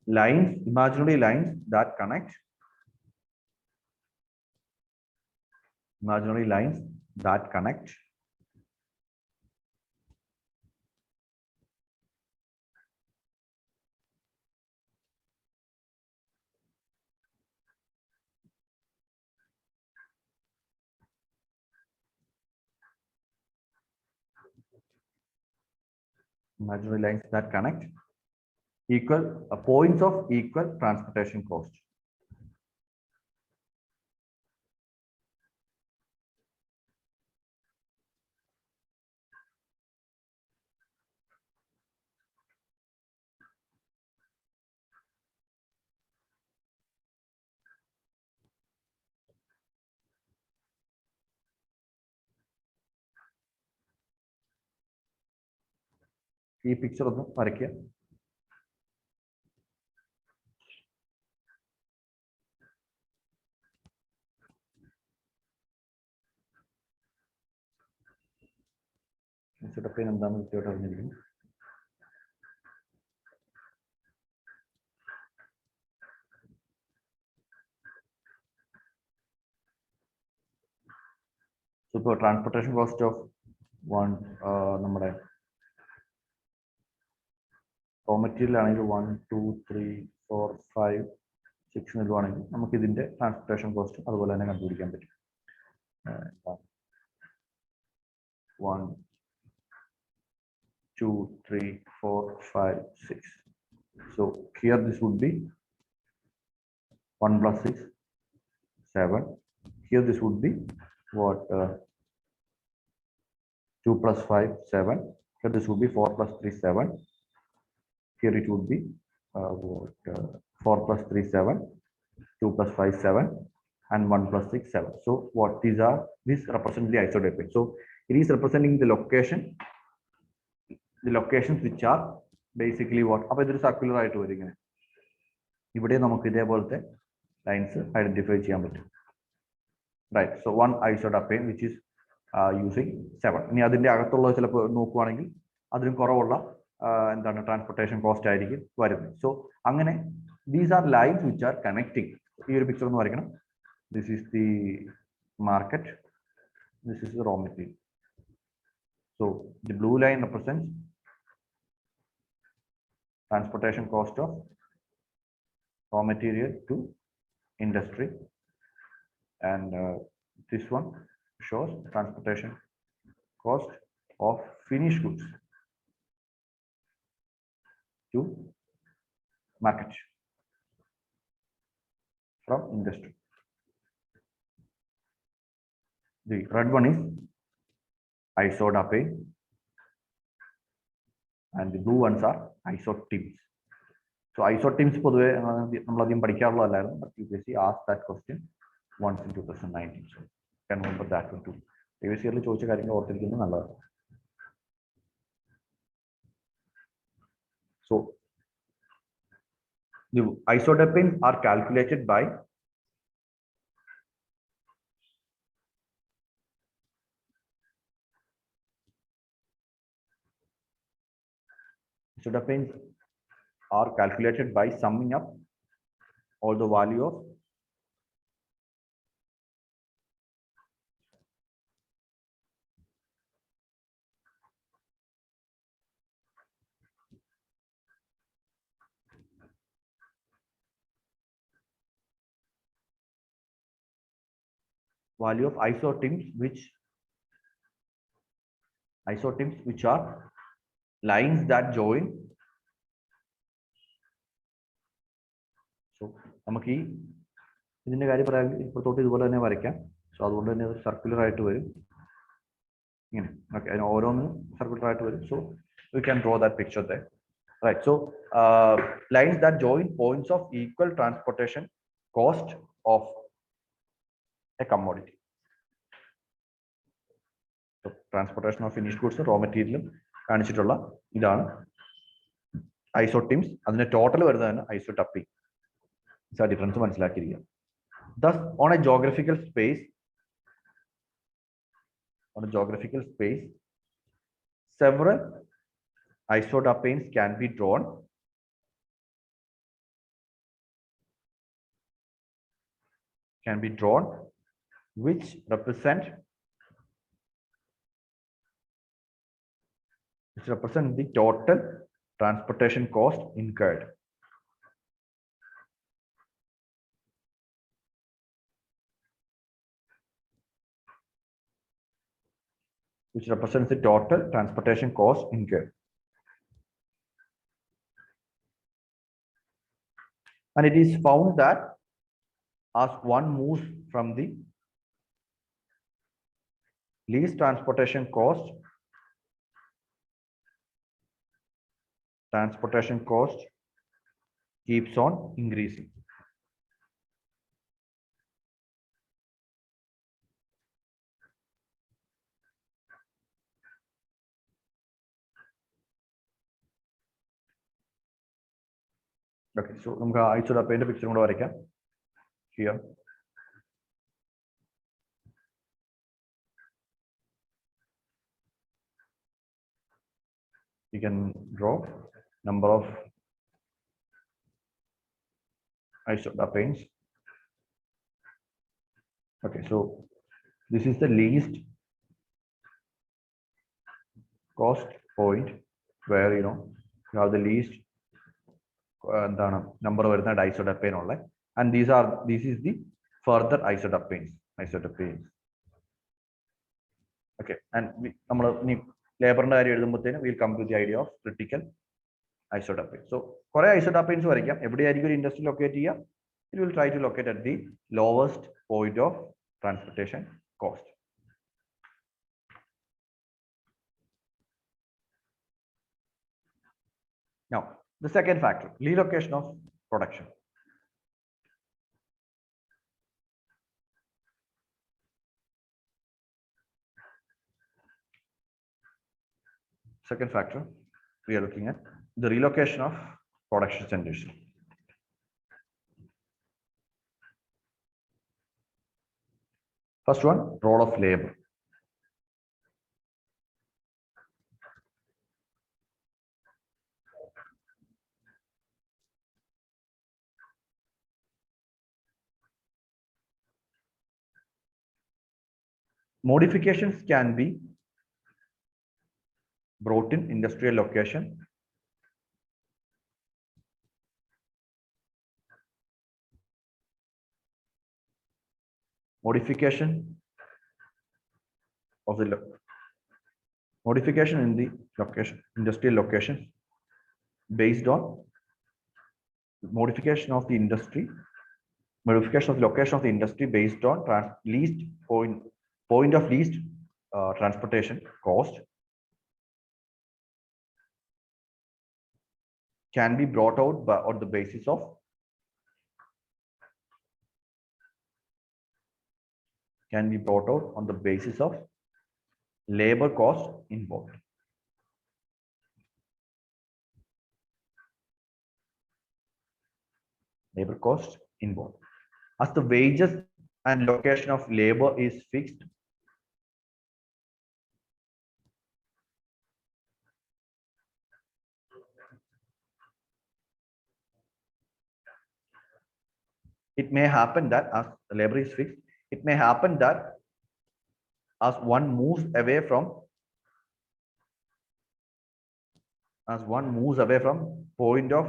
lines, imaginary lines that connect equal points of equal transportation cost. ഈ picture ഒന്ന് വരയ്ക്കുക. എന്താണെന്ന് കൃത്യമായിട്ട് അറിഞ്ഞിരിക്കുന്നു. ഇപ്പോൾ transportation cost of നമ്മുടെ raw material ആണെങ്കിൽ 1 2 3 4 5 6 നിൽക്കുകയാണെങ്കിൽ നമുക്ക് ഇതിന്റെ ട്രാൻസ്പോർട്ടേഷൻ കോസ്റ്റ് അതുപോലെ തന്നെ കണ്ടുപിടിക്കാൻ പറ്റും. 1 2 3 4 5 6. So here this would be 1 plus 6 7. Here this would be what 2 plus 5 7. Here this would be 4 plus 3 7. Here it would be 4 plus 3 7, 2 plus 5 7, and 1 plus 6 7. So what these are? This represents the isodapane. So it is representing the locations which are basically what? അപ്പോൾ ഇതൊരു circular ആയിട്ട് വരും ഇങ്ങനെ. ഇവിടെ നമുക്ക് ഇതേപോലത്തെ lines identify ചെയ്യാൻ പറ്റും. Right. So 1 isodapane which is using 7. ഇനി അതിന്റെ അകത്തുള്ള ചിലപ്പോൾ നോക്കുവാണെങ്കിൽ അതിലും കുറവുള്ള എന്താണ് ട്രാൻസ്പോർട്ടേഷൻ കോസ്റ്റ് ആയിരിക്കും വരുന്നത്. സോ അങ്ങനെ these are lines which are connecting. ഈ ഒരു പിക്ചർ ഒന്ന് വരയ്ക്കണം. This is the market, this is the raw material. So the blue line represents transportation cost of raw material to industry, and this one shows transportation cost of finished goods to market from industry. The red one is isodapane and the blue ones are isoteams. So isoteams പൊതുവെ നമ്മളധികം പഠിക്കാറുള്ളതല്ലായിരുന്നു, but UPSC asked that question once in 2019. So you can remember that one too. Previous year ചോദിച്ച കാര്യങ്ങൾ ഓർത്തിരിക്കുന്നത് നല്ലതാണ്. So The isodapines are calculated by summing up all the value of isotopes which are lines that join. So നമുക്ക് ഈ ഇതിന്റെ കാര്യം പറയാൻ ഇപ്പുറത്തോട്ട് ഇതുപോലെ തന്നെ വരയ്ക്കാം. സോ അതുകൊണ്ട് തന്നെ സർക്കുലർ ആയിട്ട് വരും ഇങ്ങനെ. ഓക്കെ, അതിന് ഓരോന്നും സർക്കുലർ ആയിട്ട് വരും. So we can draw that picture there, right? So lines that join points of equal transportation cost of a commodity. So transportation of finished goods, raw material കാണിച്ചിട്ടുള്ള ഇതാണ് isotopes. അതിന്റെ ടോട്ടൽ വരുന്നതാണ് isotopy. ആ difference മനസ്സിലാക്കിയിരിക്കുക. Thus on a geographical space several isotopes can be drawn which represent the total transportation cost incurred. Which represents the total transportation cost incurred. And it is found that as one moves from the least transportation cost keeps on increasing. Okay, so നമുക്ക് isotopന്റെ picture കൂടെ വരയ്ക്കാം. Here you can draw number of isotopes. Okay, so this is the least cost point where you have the least number of isotopane ulla, and this is the further isotopes. Okay, and നമ്മൾ ലേബറിന്റെ കാര്യം എഴുതുമ്പോഴത്തേനും we'll come to the idea of critical isotopes. So കുറെ isotopes വരയ്ക്കാം. എവിടെയായിരിക്കും ഒരു industry locate ചെയ്യുക? It will try to locate at the lowest point of transportation cost. Now the second factor, relocation of production. Second factor we are looking at the relocation of production centers. First one, role of labor. Modifications can be brought in industrial location modification in the location, industrial location, based on modification of the location of the industry based on point of least transportation cost can be brought out on the basis of labor cost involved. Labor cost involved. As the wages and location of labor is fixed, it may happen that as the labor is fixed, it may happen that as one moves away from point of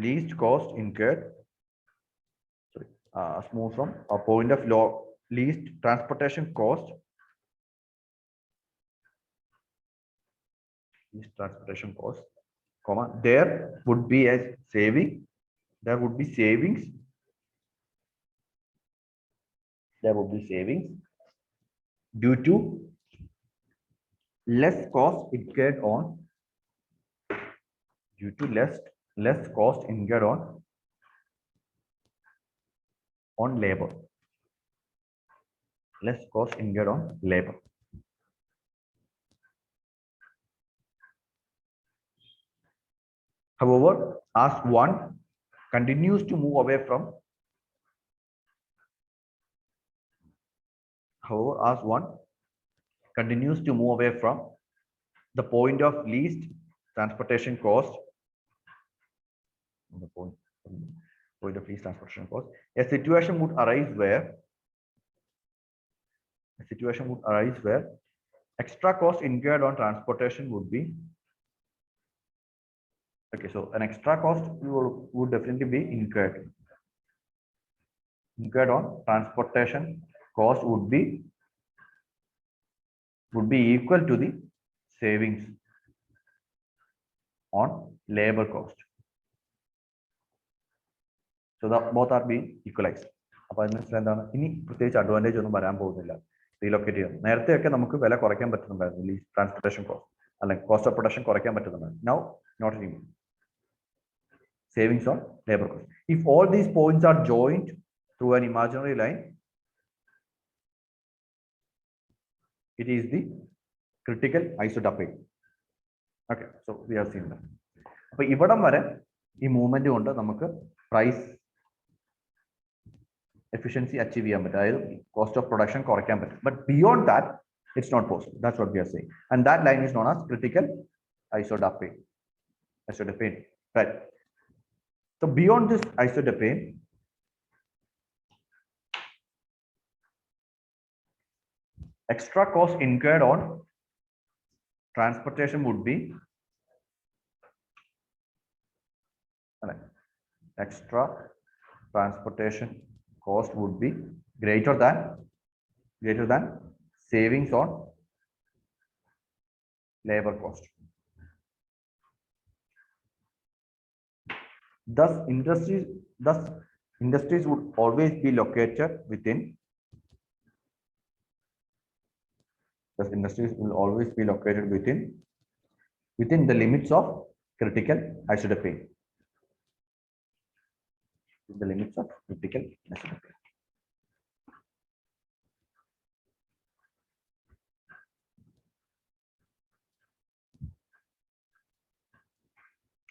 least cost incurred, move from a point of least transportation cost, comma, there would be a saving, there would be savings due to less cost incurred on labor. Less cost incurred on labor. However, as one continues to move away from the point of least transportation cost, a situation would arise where extra cost incurred on transportation would be okay. So an extra cost would definitely be incurred on transportation cost would be equal to the savings on labor cost. So both are being equalized. അപ്പോൾ അതിന് എന്താണ് ഇനി പ്രത്യേകിച്ച് advantage ഒന്നും വരാൻ പോകുന്നില്ല relocate ചെയ്യുന്നത്. നേരത്തെയൊക്കെ നമുക്ക് വില കുറയ്ക്കാൻ പറ്റുന്നുണ്ടായിരുന്നു ഈ ട്രാൻസ്പോർട്ടേഷൻ കോസ്റ്റ് അല്ലെങ്കിൽ കോസ്റ്റ് ഓഫ് പ്രൊഡക്ഷൻ കുറയ്ക്കാൻ പറ്റുന്നുണ്ടായിരുന്നു. Now not anymore. Savings on labor cost. If all these points are joined through an imaginary line, it is the critical isodapane. Okay, so we have seen that. അപ്പോൾ ഇവിടം വരെ ഈ movement കൊണ്ട് നമുക്ക് price efficiency achieve ചെയ്യാൻ പറ്റും, അതായത് cost of production കുറയ്ക്കാൻ പറ്റും. But beyond that it's not possible. That's what we are saying. And that line is known as critical isodapane. Right. So beyond this isodapane, extra cost incurred on transportation would be extra transportation cost would be greater than savings on labor cost. Thus industries would always be located within the limits of critical isodapane.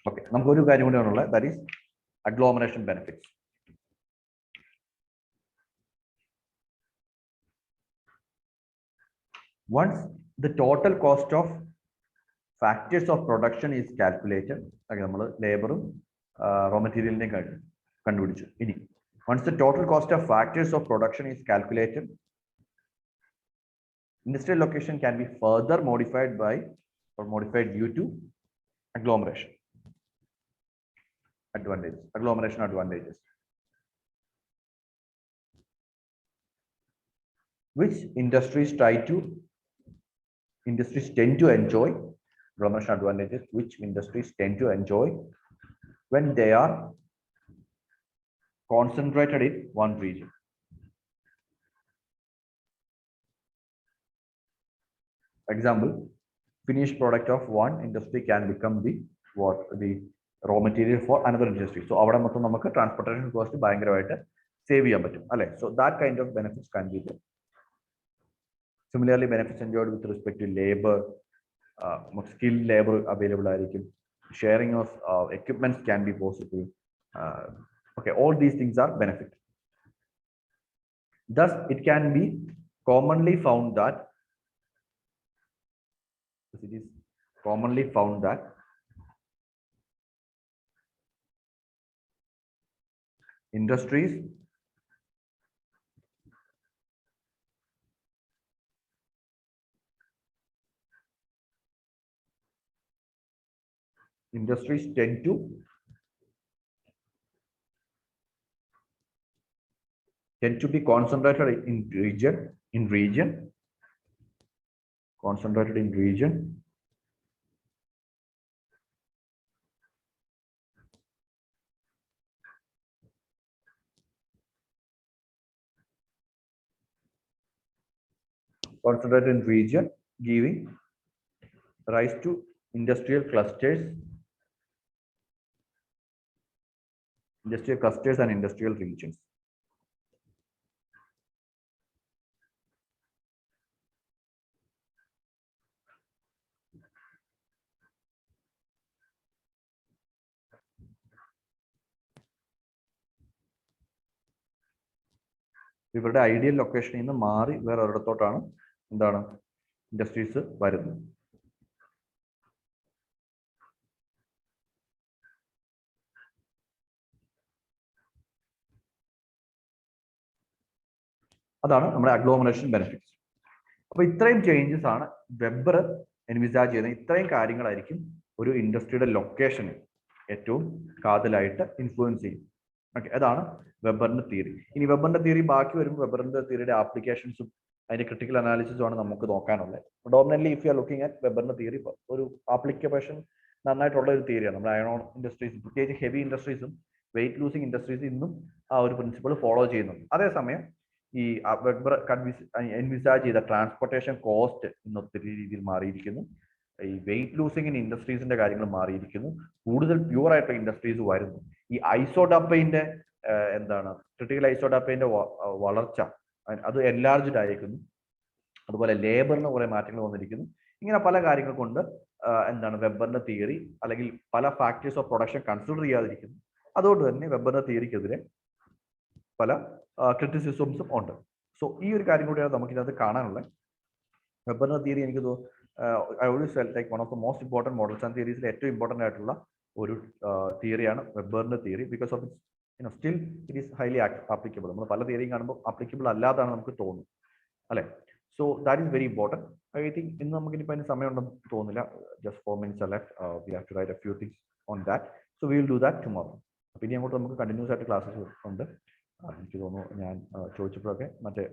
Okay, നമുക്ക് ഒരു കാര്യം കൂടി ആണുള്ളത്, that is agglomeration benefits. Once the total cost of factors of production is calculated, നമ്മൾ ലേബറും raw material കണ്ടുപിടിച്ചു. ഇനി once the total cost of factors of production is calculated, industrial location can be further modified due to agglomeration advantages, which industries tend to enjoy. Agglomeration advantages which industries tend to enjoy when they are concentrated in one region. Example, finished product of one industry can become the raw material for another industry. So avada mottham namukku transportation cost bhayangaramayitte save cheyan pattum alle. So that kind of benefits can be there. Similarly, benefits enjoyed with respect to labor, skilled labor available aayirikkum, sharing of equipments can be possible, Okay, all these things are benefit. Thus, it can be commonly found that industries tend to be concentrated in region giving rise to industrial clusters and industrial regions. ഇവരുടെ ideal ലൊക്കേഷനിൽ നിന്ന് മാറി വേറെ ഒരിടത്തോട്ടാണ് എന്താണ് industries വരുന്നത്. അതാണ് നമ്മുടെ agglomeration benefits. അപ്പൊ ഇത്രയും ചേഞ്ചസ് ആണ് വെബർ എൻവിസാജ് ചെയ്യുന്ന ഇത്രയും കാര്യങ്ങളായിരിക്കും ഒരു ഇൻഡസ്ട്രിയുടെ ലൊക്കേഷന് ഏറ്റവും കാതലായിട്ട് ഇൻഫ്ലുവൻസ് ചെയ്യും. ഓക്കെ, അതാണ് വെബറിന്റെ തിയറി. ഇനി വെബറിന്റെ തിയറി ബാക്കി വരുമ്പോൾ വെബറിന്റെ തിയറിയുടെ ആപ്ലിക്കേഷൻസും അതിന്റെ ക്രിട്ടിക്കൽ അനാലിസിസും ആണ് നമുക്ക് നോക്കാനുള്ളത്. Dominantly if you are looking at വെബറിന്റെ തിയറി ഒരു ആപ്ലിക്കേഷൻ നന്നായിട്ടുള്ള ഒരു തിയറിയാണ്. നമ്മുടെ അയൺ ഇൻഡസ്ട്രീസ് പ്രത്യേകിച്ച് ഹെവി ഇൻഡസ്ട്രീസും വെയിറ്റ് ലൂസിങ് ഇൻഡസ്ട്രീസ് ഇന്നും ആ ഒരു പ്രിൻസിപ്പിൾ ഫോളോ ചെയ്യുന്നുണ്ട്. അതേസമയം ഈ വെബർ എൻവിസാജ് ചെയ്ത ട്രാൻസ്പോർട്ടേഷൻ കോസ്റ്റ് ഇന്ന് ഒത്തിരി രീതിയിൽ മാറിയിരിക്കുന്നു. ഈ വെയിറ്റ് ലൂസിങ് ഇൻ ഇൻഡസ്ട്രീസിന്റെ കാര്യങ്ങൾ മാറിയിരിക്കുന്നു. കൂടുതൽ പ്യൂർ ആയിട്ടുള്ള ഇൻഡസ്ട്രീസ് വരുന്നു. ഈ ഐസോഡാപ്പൈന്റെ എന്താണ് ക്രിട്ടിക്കൽ ഐസോഡാപ്പൈന്റെ വളർച്ച അത് എൻലാർജ്ഡ് ആയിരിക്കുന്നു. അതുപോലെ ലേബറിന് കുറെ മാറ്റങ്ങൾ വന്നിരിക്കുന്നു. ഇങ്ങനെ പല കാര്യങ്ങൾ കൊണ്ട് എന്താണ് വെബറിന്റെ തിയറി അല്ലെങ്കിൽ പല ഫാക്ടേഴ്സ് ഓഫ് പ്രൊഡക്ഷൻ കൺസിഡർ ചെയ്യാതിരിക്കുന്നു. അതുകൊണ്ട് തന്നെ വെബറിന്റെ തിയറിക്കെതിരെ പല ക്രിറ്റിസിസംസും ഉണ്ട്. സോ ഈ ഒരു കാര്യം കൂടിയാണ് നമുക്ക് ഇതിനകത്ത് കാണാനുള്ളത്. വെബറിന്റെ തിയറി എനിക്ക് I always felt like one of the most important models and തിയറീസിൽ ഏറ്റവും ഇമ്പോർട്ടന്റ് ആയിട്ടുള്ള ഒരു തിയറിയാണ് വെബറിന്റെ theory. Because of it's still it is highly applicable. നമ്മൾ പല തിയറിയും കാണുമ്പോൾ ആപ്ലിക്കബിൾ അല്ലാതാണ് നമുക്ക് തോന്നുന്നത്, അല്ലെ? So that is very important. I think ഇന്ന് നമുക്ക് ഇനിയിപ്പോൾ അതിന് സമയം ഉണ്ടെന്ന് തോന്നുന്നില്ല. Just 4 minutes are left. We have to write a few things on that. So we will do that tomorrow. പിന്നെ അങ്ങോട്ട് നമുക്ക് കണ്ടിന്യൂസ് ആയിട്ട് ക്ലാസ്സസ് ഉണ്ട്. എനിക്ക് തോന്നുന്നു ഞാൻ ചോദിച്ചപ്പോഴൊക്കെ മറ്റേ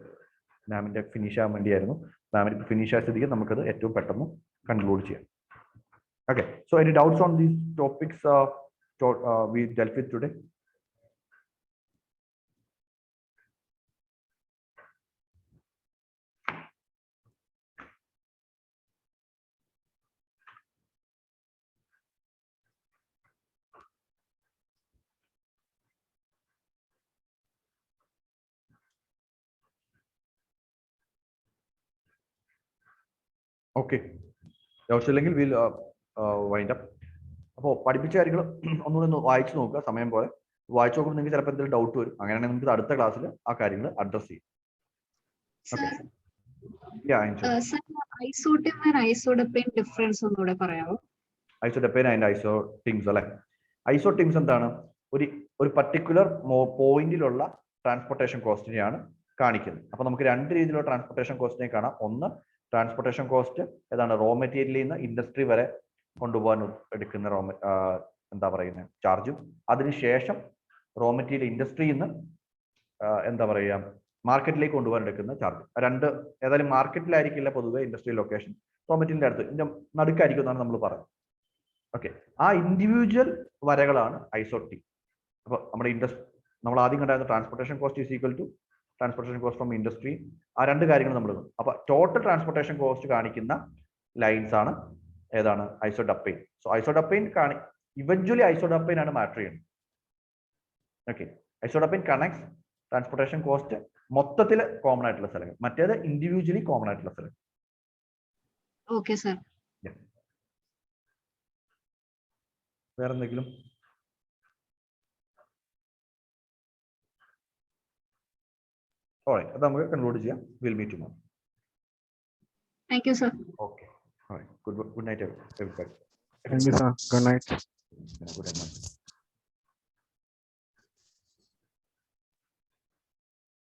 മാമിന്റെ ഫിനിഷ് ആകാൻ വേണ്ടിയായിരുന്നു. മാമിന് ഫിനിഷ് ആയ സ്ഥിതിക്ക് നമുക്കത് ഏറ്റവും പെട്ടെന്ന് കൺക്ലൂഡ് ചെയ്യാം. Okay, so any doubts on these topics we dealt with today? Okay, doubts ഇല്ലെങ്കിൽ we'll wind up. അപ്പോൾ പഠിപ്പിച്ച കാര്യങ്ങൾ ഒന്നുകൂടി ഒന്ന് വായിച്ചു നോക്കുക. സമയം പോലെ വായിച്ചു നോക്കുമ്പോൾ നിങ്ങൾക്ക് ചിലപ്പോൾ എന്തെങ്കിലും ഡൗട്ട് വരും. അങ്ങനെയാണെങ്കിൽ നമുക്ക് അടുത്ത ക്ലാസ്സിൽ ആ കാര്യങ്ങൾ അഡ്രസ് ചെയ്യും. ഐസോഡപ്പൈൻ ആൻഡ് ഐസോടിംസ് അല്ലെ? ഐസോടിംസ് എന്താണ്? ഒരു പർട്ടിക്കുലർ പോയിന്റിലുള്ള ട്രാൻസ്പോർട്ടേഷൻ കോസ്റ്റിനെയാണ് കാണിക്കുന്നത്. അപ്പൊ നമുക്ക് രണ്ട് രീതിയിലുള്ള ട്രാൻസ്പോർട്ടേഷൻ കോസ്റ്റിനെ കാണാം. ഒന്ന് ട്രാൻസ്പോർട്ടേഷൻ കോസ്റ്റ് ഏതാണ്? റോ മെറ്റീരിയലിൽ നിന്ന് ഇൻഡസ്ട്രി വരെ കൊണ്ടുപോകാൻ എടുക്കുന്ന എന്താ പറയുന്നത് ചാർജും, അതിനുശേഷം റോ മെറ്റീരിയൽ ഇൻഡസ്ട്രിയിൽ നിന്ന് എന്താ പറയുക മാർക്കറ്റിലേക്ക് കൊണ്ടുപോകാൻ എടുക്കുന്ന ചാർജ്. രണ്ട് ഏതായാലും മാർക്കറ്റിലായിരിക്കില്ല പൊതുവെ ഇൻഡസ്ട്രിയൽ ലൊക്കേഷൻ, റോ മെറ്റീരിയലിന്റെ അടുത്ത് ഇതിന്റെ നടുക്കായിരിക്കും എന്നാണ് നമ്മൾ പറയുന്നത്. ഓക്കെ, ആ ഇൻഡിവിജ്വൽ വരകളാണ് ഐസോട്ടി. അപ്പൊ നമ്മുടെ നമ്മൾ ആദ്യം കണ്ടായിരുന്ന transportation cost is equal to transportation cost from industry. ആ രണ്ട് കാര്യങ്ങൾ നമ്മൾ അപ്പൊ ടോട്ടൽ ട്രാൻസ്പോർട്ടേഷൻ കോസ്റ്റ് കാണിക്കുന്ന ലൈൻസ് ആണ് ഏതാണ്? ഐസോഡപ്പൈൻ. സോ ഐസോഡപ്പൈൻ ഇവഞ്ച്വലി ഐസോഡപ്പൈൻ ആണ് മാറ്റർ ചെയ്യുന്നത്. ഓക്കെ, ഐസോഡപ്പൈൻ കണക്ട്സ് ട്രാൻസ്പോർട്ടേഷൻ കോസ്റ്റ് മൊത്തത്തിൽ കോമൺ ആയിട്ടുള്ള സ്ഥലങ്ങൾ, മറ്റേത് ഇൻഡിവിജ്വലി കോമൺ ആയിട്ടുള്ള സ്ഥലങ്ങൾ. Okay sir. വേറെ എന്തെങ്കിലും? All right, അത് നമുക്ക് കൺക്ലൂഡ് ചെയ്യാം. We'll meet tomorrow. Thank you, sir. Okay. All right. Good night, everybody. Thank you, sir. Good night. Good night.